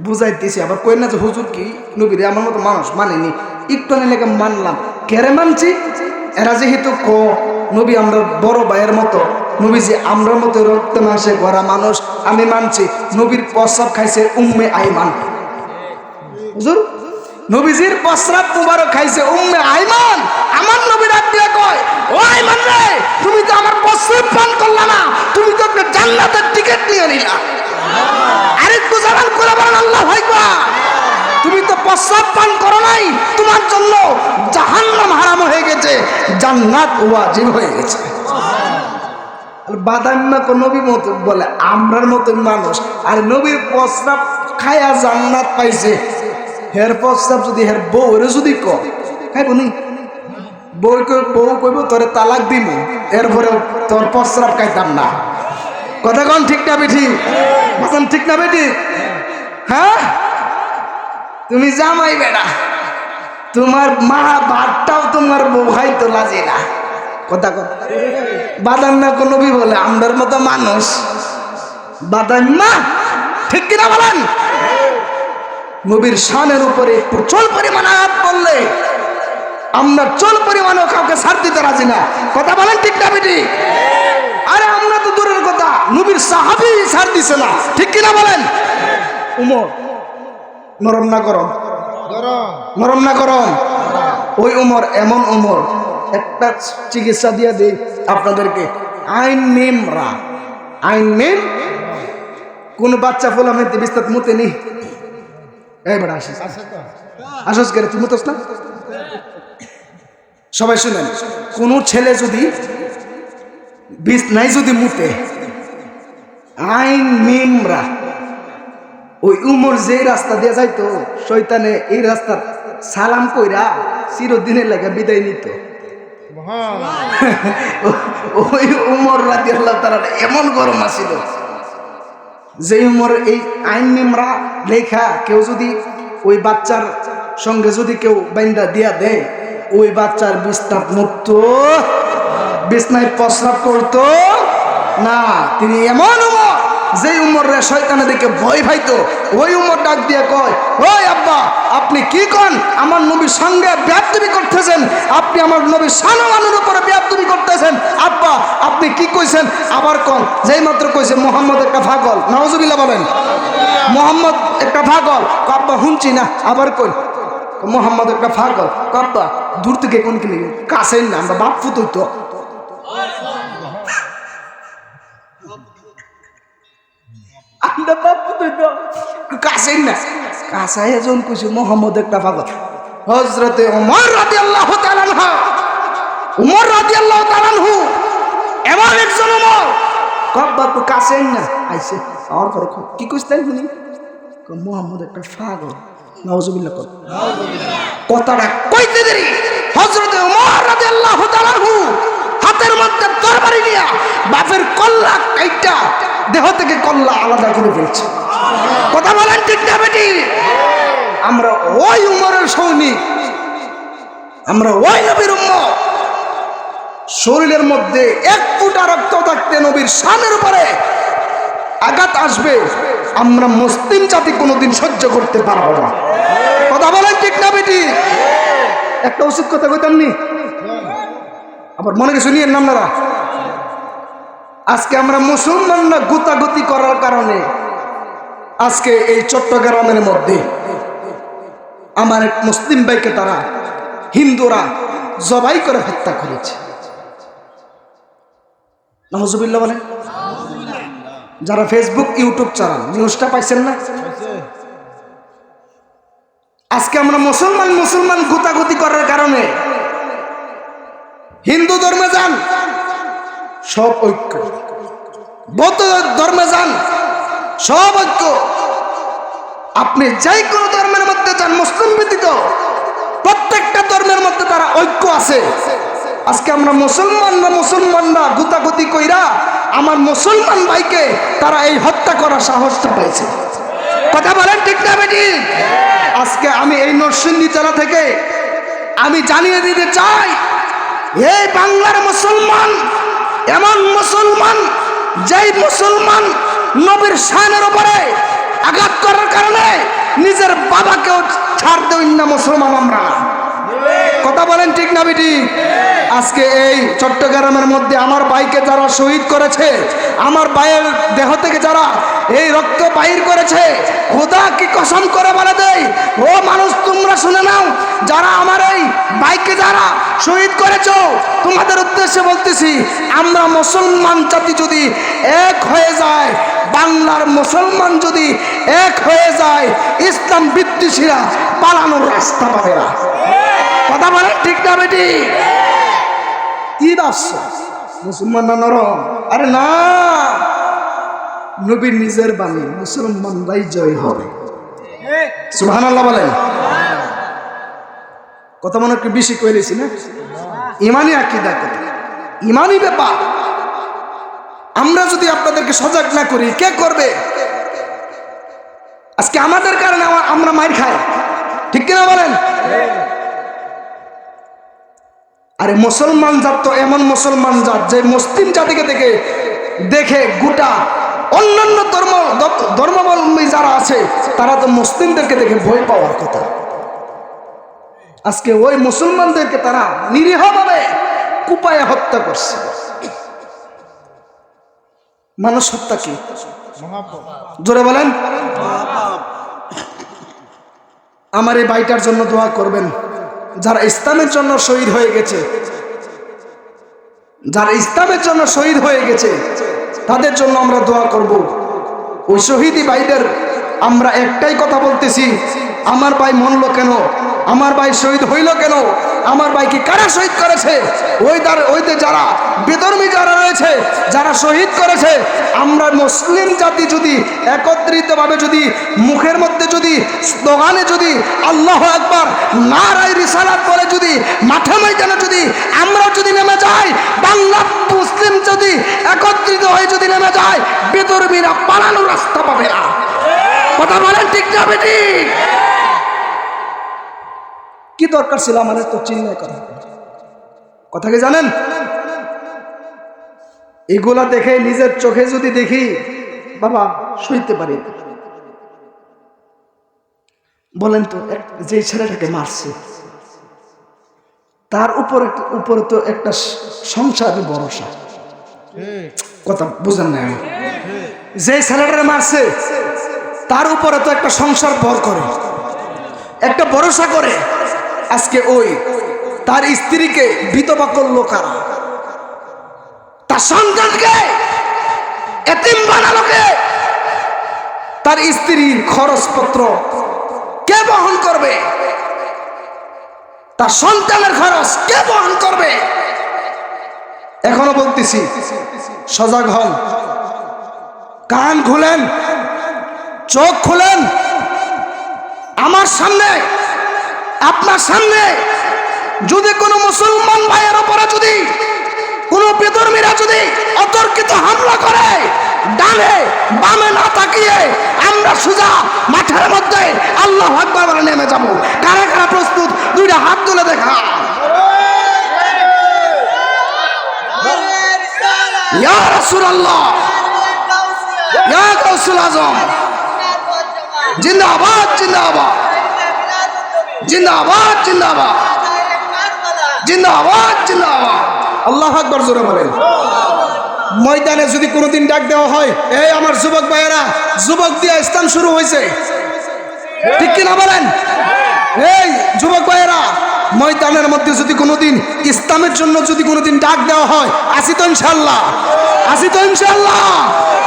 বুঝাইতেছি। আবার কই না যে হুজুর কি নবী রে আমার মতো মানুষ মানেনি, একটু লেগে মানলাম। কেরে মানছি? এরা যেহেতু নবী আমরা বড় ভাইয়ের মতো, নবী যে আমরা মতো রক্ত মাংসে গড়া মানুষ, আমি মানছি। নবীর প্রস্রাব খাইছে উম্মে আইমান। হুজুর নবীজির প্রস্রাব মুবারক খাইছে উম্মে আইমান। আমার নবী ডাক দিয়ে কয়, ও আইমান রে, তুমি তো আমার প্রস্রাব পান করলা না, তুমি তো একটা জান্নাতের টিকিট নিয়ে নিলা। আরেকটু জানান করে বলেন আল্লাহু আকবার। তুমি তো প্রস্রাব পান করো নাই, তোমার জন্য জাহান্নাম হারাম হয়ে গেছে, জান্নাত ওয়াজিব হয়ে গেছে। বাদাম্মা কো নবী মত বলে আমরার মতন মানুষ, আর নবীর প্রস্রাব খায়া জান্নাত পাইছে। হের প্রস্তাব যদি হের বউরে যদি খাইব নি, বউ কইব তোরে তালাক দিব, এরপরে তোর প্রস্রাব খাইতাম না। কথা কন ঠিক না বেঠি? বলেন ঠিক না বেঠি? হ্যাঁ, তুমি জামাই বেটা, তোমার মা ভাতটাও তোমার বউ খাইতো লাজে না। কথা কথা বাদাম্মা কোন নবী বলে আমরার মতো মানুষ। বাদাম্মা ঠিক কিনা বলেন? নবীর শানের উপরে প্রচুর পরিমাণ আয়াত পড়লে আমরা চল পরিমাণও কাউকে ছাড় দিতে রাজি না। কথা বলেন ঠিক না বেটি? আরে আমরা তো দূরের কথা, নবীর সাহাবী ছাড় দিছে না, ঠিক কিনা বলেন? উমর নরম না গরম? নরম না গরম? ওই উমর এমন উমর, একটা চিকিৎসা দিয়ে দিই আপনাদেরকে। আইন মিমরা, আইন মিম, কোন বাচ্চা ফোলা মেতে বিস্তার মুতে নি। এই বেটা আসিস, আসস করে তুই মুতস না? সবাই শুনেন, কোন ছেলে যদি বিছনায় যদি মুতে, আইন মিমরা, ওই উমর যে রাস্তা দিয়ে যাইতো, শয়তানে এই রাস্তার সালাম কইরা চিরদিনের লাগে বিদায় নিত। ওই উমর রাদিয়াল্লাহু তাআলা এমন গরম আছিল যে উমর এই আইন মিমরা লেখা কেউ যদি ওই বাচ্চার সঙ্গে যদি কেউ বাইন্দা দিয়া দেয়, ওই বাচ্চার বিস্তাপ মুক্ত, বিছনায় প্রস্রাব করতো না। তিনি এমন উমর যে উমরে শয়তানে দেখে ভয় পাইতো। ওই উমর ডাক দিয়ে কয়, ওই আব্বা আপনি কি কন? আমার নবীর সঙ্গে বেয়াদবি করতেছেন, আপনি আমার নবীর সম্মানের উপরে বেয়াদবি করতেছেন। আব্বা আপনি কি কইছেন? আবার কন। যেই মাত্র কইছে মোহাম্মদ একটা পাগল, নাউজুবিল্লাহ বলেন, মোহাম্মদ একটা পাগল। আব্বা শুনছি না, আবার কই মোহাম্মদ একটা পাগল। আব্বা দূর থেকে কোন কিনে কাছে না, আমরা বাপ ফুতুই তো। আমরা বাপ ফুতুই তো কাছে না, কাছে এজন কইছে মোহাম্মদ একটা পাগল। হযরতে ওমর রাদিয়াল্লাহু তাআলা আনহু, ওমর রাদিয়াল্লাহু তাআলা আনহু এমন একজন ওমর, কব্বা তো কাছে না আইছে। আর পরে কি কইছেন শুনি? মোহাম্মদ একটা পাগল। নাউজুবিল্লাহ কর। কথাটা কইতে দেরি হযরতে ওমর রাদিয়াল্লাহু তাআলা আনহু হাতের মধ্যে তরবারি নিয়া বাপের কল্লা কাইটা দেহ থেকে কল্লা আলাদা করে ফেলছে। কথা বলেন ঠিক না বেটি? আমরা ওই উমরের সৈনিক, আমরা ওই নবীর উম্মত। শরীরের মধ্যে এক ফুটা রক্ত থাকতে নবীর শানের উপরে আঘাত আসবে, আমরা মুসলিম জাতি কোনোদিন সহ্য করতে পারবো না। কথা বলেন ঠিক না বেটি? একটা উচিত কথা কইতাম নি, আবার মনে কিছু নিয়ে আপনারা। আজকে আমরা মুসলমানরা গুতাগুতি করার কারণে আজকে এই চট্টগ্রামের মধ্যে আমার এক মুসলিম ভাইকে তারা হিন্দুরা জবাই করে হত্যা করেছে। নাউজুবিল্লাহ বলেন। যারা ফেসবুক ইউটিউব চালান, নিউজটা পাইছেন না? আজকে আমরা মুসলমান গুতাগুতি করার কারণে হিন্দু ধর্মে যান সব ঐক্য, বৌদ্ধ ধর্মে যান সব ঐক্য, আপনি যাই কোনো ধর্মের মধ্যে যান মুসলিম ব্যতীত প্রত্যেকটা ধর্মের মধ্যে তারা ঐক্য আছে। আজকে আমরা মুসলমানরা গুতাগুতি কইরা আমার মুসলমান ভাইকে তারা এই হত্যা করার সাহসটা পাইছে। কথা বলেন ঠিক না বেটি? আজকে আমি এই নরসিংদী জেলা থেকে আমি জানিয়ে দিতে চাই, এই বাংলার মুসলমান এমন মুসলমান যেই মুসলমান নবীর শানের উপরে আঘাত করার কারণে নিজের বাবাকেও ছাড় দেন না মুসলমান আমরা। কথা বলেন ঠিক না বেটি? আজকে এই চট্টগ্রামের মধ্যে আমার ভাইকে যারা শহীদ করেছে, আমার ভাইয়ের দেহ থেকে যারা এই রক্ত বাহির করেছে, খোদা কি কসম করে বলে দেয়, ও মানুষ তোমরা শুনে নাও, যারা আমার এই ভাইকে যারা শহীদ করেছো, তোমাদের উদ্দেশ্যে বলতেছি, আমরা মুসলমান জাতি যদি এক হয়ে যায়, বাংলার মুসলমান যদি এক হয়ে যায়, ইসলাম বিদ্বেষীরা পালানোর রাস্তা পাবে না। কথা বলেন ঠিক না বেটি? কি ভাবছো মুসলমান না নরম? আরে না, নবীর নিজের বাণী, মুসলমানরাই জয় হবে। সুবহানাল্লাহ বলেন। কথা মনে একটু বেশি কইলেছি না? ইমানি আকীদা কথা, ইমানি ব্যাপার। আমরা যদি আপনাদেরকে সজাগ না করি, কে করবে? আজকে আমাদের কারণে আমরা মাইর খাই, ঠিক কিনা বলেন? আরে মুসলমান জাত তো এমন মুসলমান জাত যে মুসলিম জাতিকে দেখে গোটা অন্যান্য ধর্মাবলম্বী যারা আছে তারা তো মুসলিমদেরকে দেখে ভয় পাওয়ার কথা। আজকে ওই মুসলমানদেরকে তারা নিরীহভাবে কুপায়ে হত্যা করছে। মানুষ হত্যা কি? জোরে বলেন। আমার এই ভাইটার জন্য দোয়া করবেন, যারা ইসলামের জন্য শহীদ হয়ে গেছে, যারা ইসলামের জন্য শহীদ হয়ে গেছে তাদের জন্য আমরা দোয়া করব। ওই শহীদি ভাইদের আমরা একটাই কথা বলতেছি, আমার ভাই মরল কেন, আমার ভাই শহীদ হইল কেন, আমার ভাইকে কারা শহীদ করেছে, ওইদের যারা বেধর্মী যারা রয়েছে, যারা শহীদ করেছে, আমরা মুসলিম জাতি যদি একত্রিতভাবে যদি মুখের মধ্যে যদি স্লোগানে যদি আল্লাহু আকবার নারায়ে রিসালাত বলে যদি মাঠে ময়দানে যদি আমরা যদি নেমে যাই, বাংলা মুসলিম যদি একত্রিত হয়ে যদি নেমে যায়, বেধর্মীরা পালানোর রাস্তা পাবে না। কথা বলেন ঠিক না বেটি? কি দরকার ছিল আমাদের তো চিন্তা করা? কথা কি জানেন? এগুলা দেখে নিজের চোখে যদি দেখি, বাবা সইতে পারি। বলেন তো, যে ছেলেটাকে মারছে তার উপরে তো একটা সংসারের ভরসা। কথা বুঝেন না? যে ছেলেটাকে মারছে তার উপরে তো একটা সংসার ভর করে, একটা ভরসা করে। আজকে ওই তার স্ত্রীকে বিধবা করলো কারা? তার সন্তানকে এতিম বানালো কে? তার স্ত্রীর খরচপত্র কে বহন করবে? তার সন্তানের খরচ কে বহন করবে? এখনো বলতেছি, সজাগ হন, কান খুলেন, চোখ খুলেন। আমার সামনে, আপনার সামনে যদি কোনো মুসলমান ভাইয়ের উপরে যদি কোনো বেধর্মীরা যদি অতর্কিত হামলা করে, ডানে বামে না তাকিয়ে আমরা সোজা মাঠের মধ্যে আল্লাহু আকবার বলে নেমে যাব। কারা কারা প্রস্তুত? দুইটা হাত তুলে দেখা। ইয়া রাসূলুল্লাহ, ইয়া গাউসুল আজম, জিন্দাবাদ জিন্দাবাদ, জিন্দাবাদ জিন্দাবাদ, জিন্দাবাদ জিন্দাবাদ। আল্লাহু আকবার জোরে বলেন। ময়দানে যদি কোনোদিন ডাক দেওয়া হয়, এই আমার যুবক ভাইয়েরা, যুবক দিয়ে ইসলাম শুরু হয়েছে, ঠিক কিনা বলেন? এই যুবক ভাইয়েরা, ময়দানের মধ্যে যদি কোনোদিন ইসলামের জন্য যদি কোনোদিন ডাক দেওয়া হয়, আসি তো ইনশাআল্লাহ, আসি তো ইনশাআল্লাহ।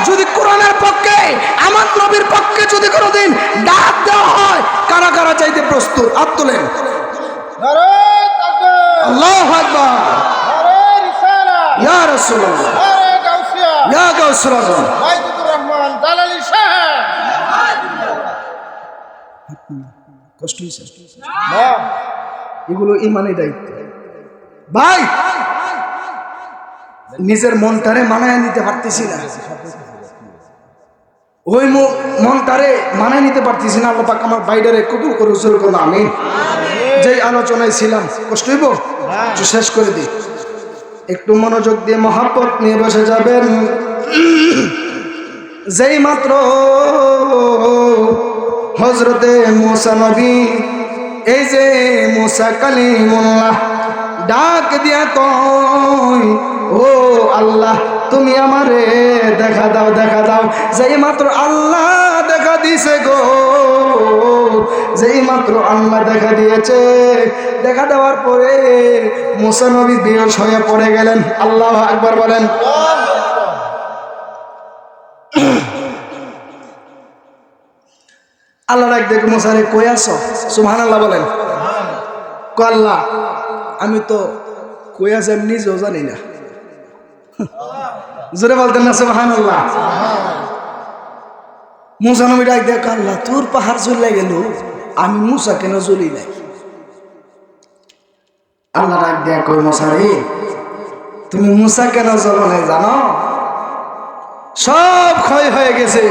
যদি কোরআনের পক্ষে, আমার নবীর পক্ষে যদি কোনোদিন ডাক দেওয়া হয়, কারা কারা চাইতে প্রস্তুত? হাত তোলেন। আল্লাহু আকবার, ইয়া রাসূলুল্লাহ, ইয়া গাউসুল আজম, কষ্ট হয়েছে? এগুলো ইমানের দায়িত্ব ভাই। নিজের মনটারে মানায় নিতে পারতেছি না, ওই মনটারে মানায় নিতে পারতেছি না। আল্লাহ পাক আমার বাইরে কবুল করে উজ্জ্বল করুন, আমিন। যেই আলোচনায় ছিলাম, কষ্ট হইব, শেষ করে দিই। একটু মনোযোগ দিয়ে মহাব্বত নিয়ে বসে যাবেন। যেই মাত্র হযরতে মুসা নবী এই যে মুসা কালিমুল্লাহ ডাক দিয়া কয়, ও আল্লাহ তুমি আমারে দেখা দাও, দেখা দাও। যেই মাত্র আল্লাহ দেখা দিয়েছে গো, যেই মাত্র আল্লাহ দেখা দিয়েছে, দেখা দেওয়ার পরে মুসা নবী বেহুশ হয়ে পড়ে গেলেন। আল্লাহু আকবার বলেন। আল্লাহ ডাক দেখে মুসারে, কই আছো? সুবহানাল্লাহ বলেন। কয় আল্লাহ আমি তো কই আছি আমি নিজেও জানি না। জোরে বলতেন না সুবহানাল্লাহ। মুসা নবী ডাক দেখ, আল্লাহ তোর পাহাড় জ্বলে গেল, আমি মুসা কেন জ্বলি নাই? আল্লাহ ডাক দেয়া কই, মুসা রে তুমি মুসা কেন জ্বলো নাই জানো? সব ক্ষয় হয়ে গেছে।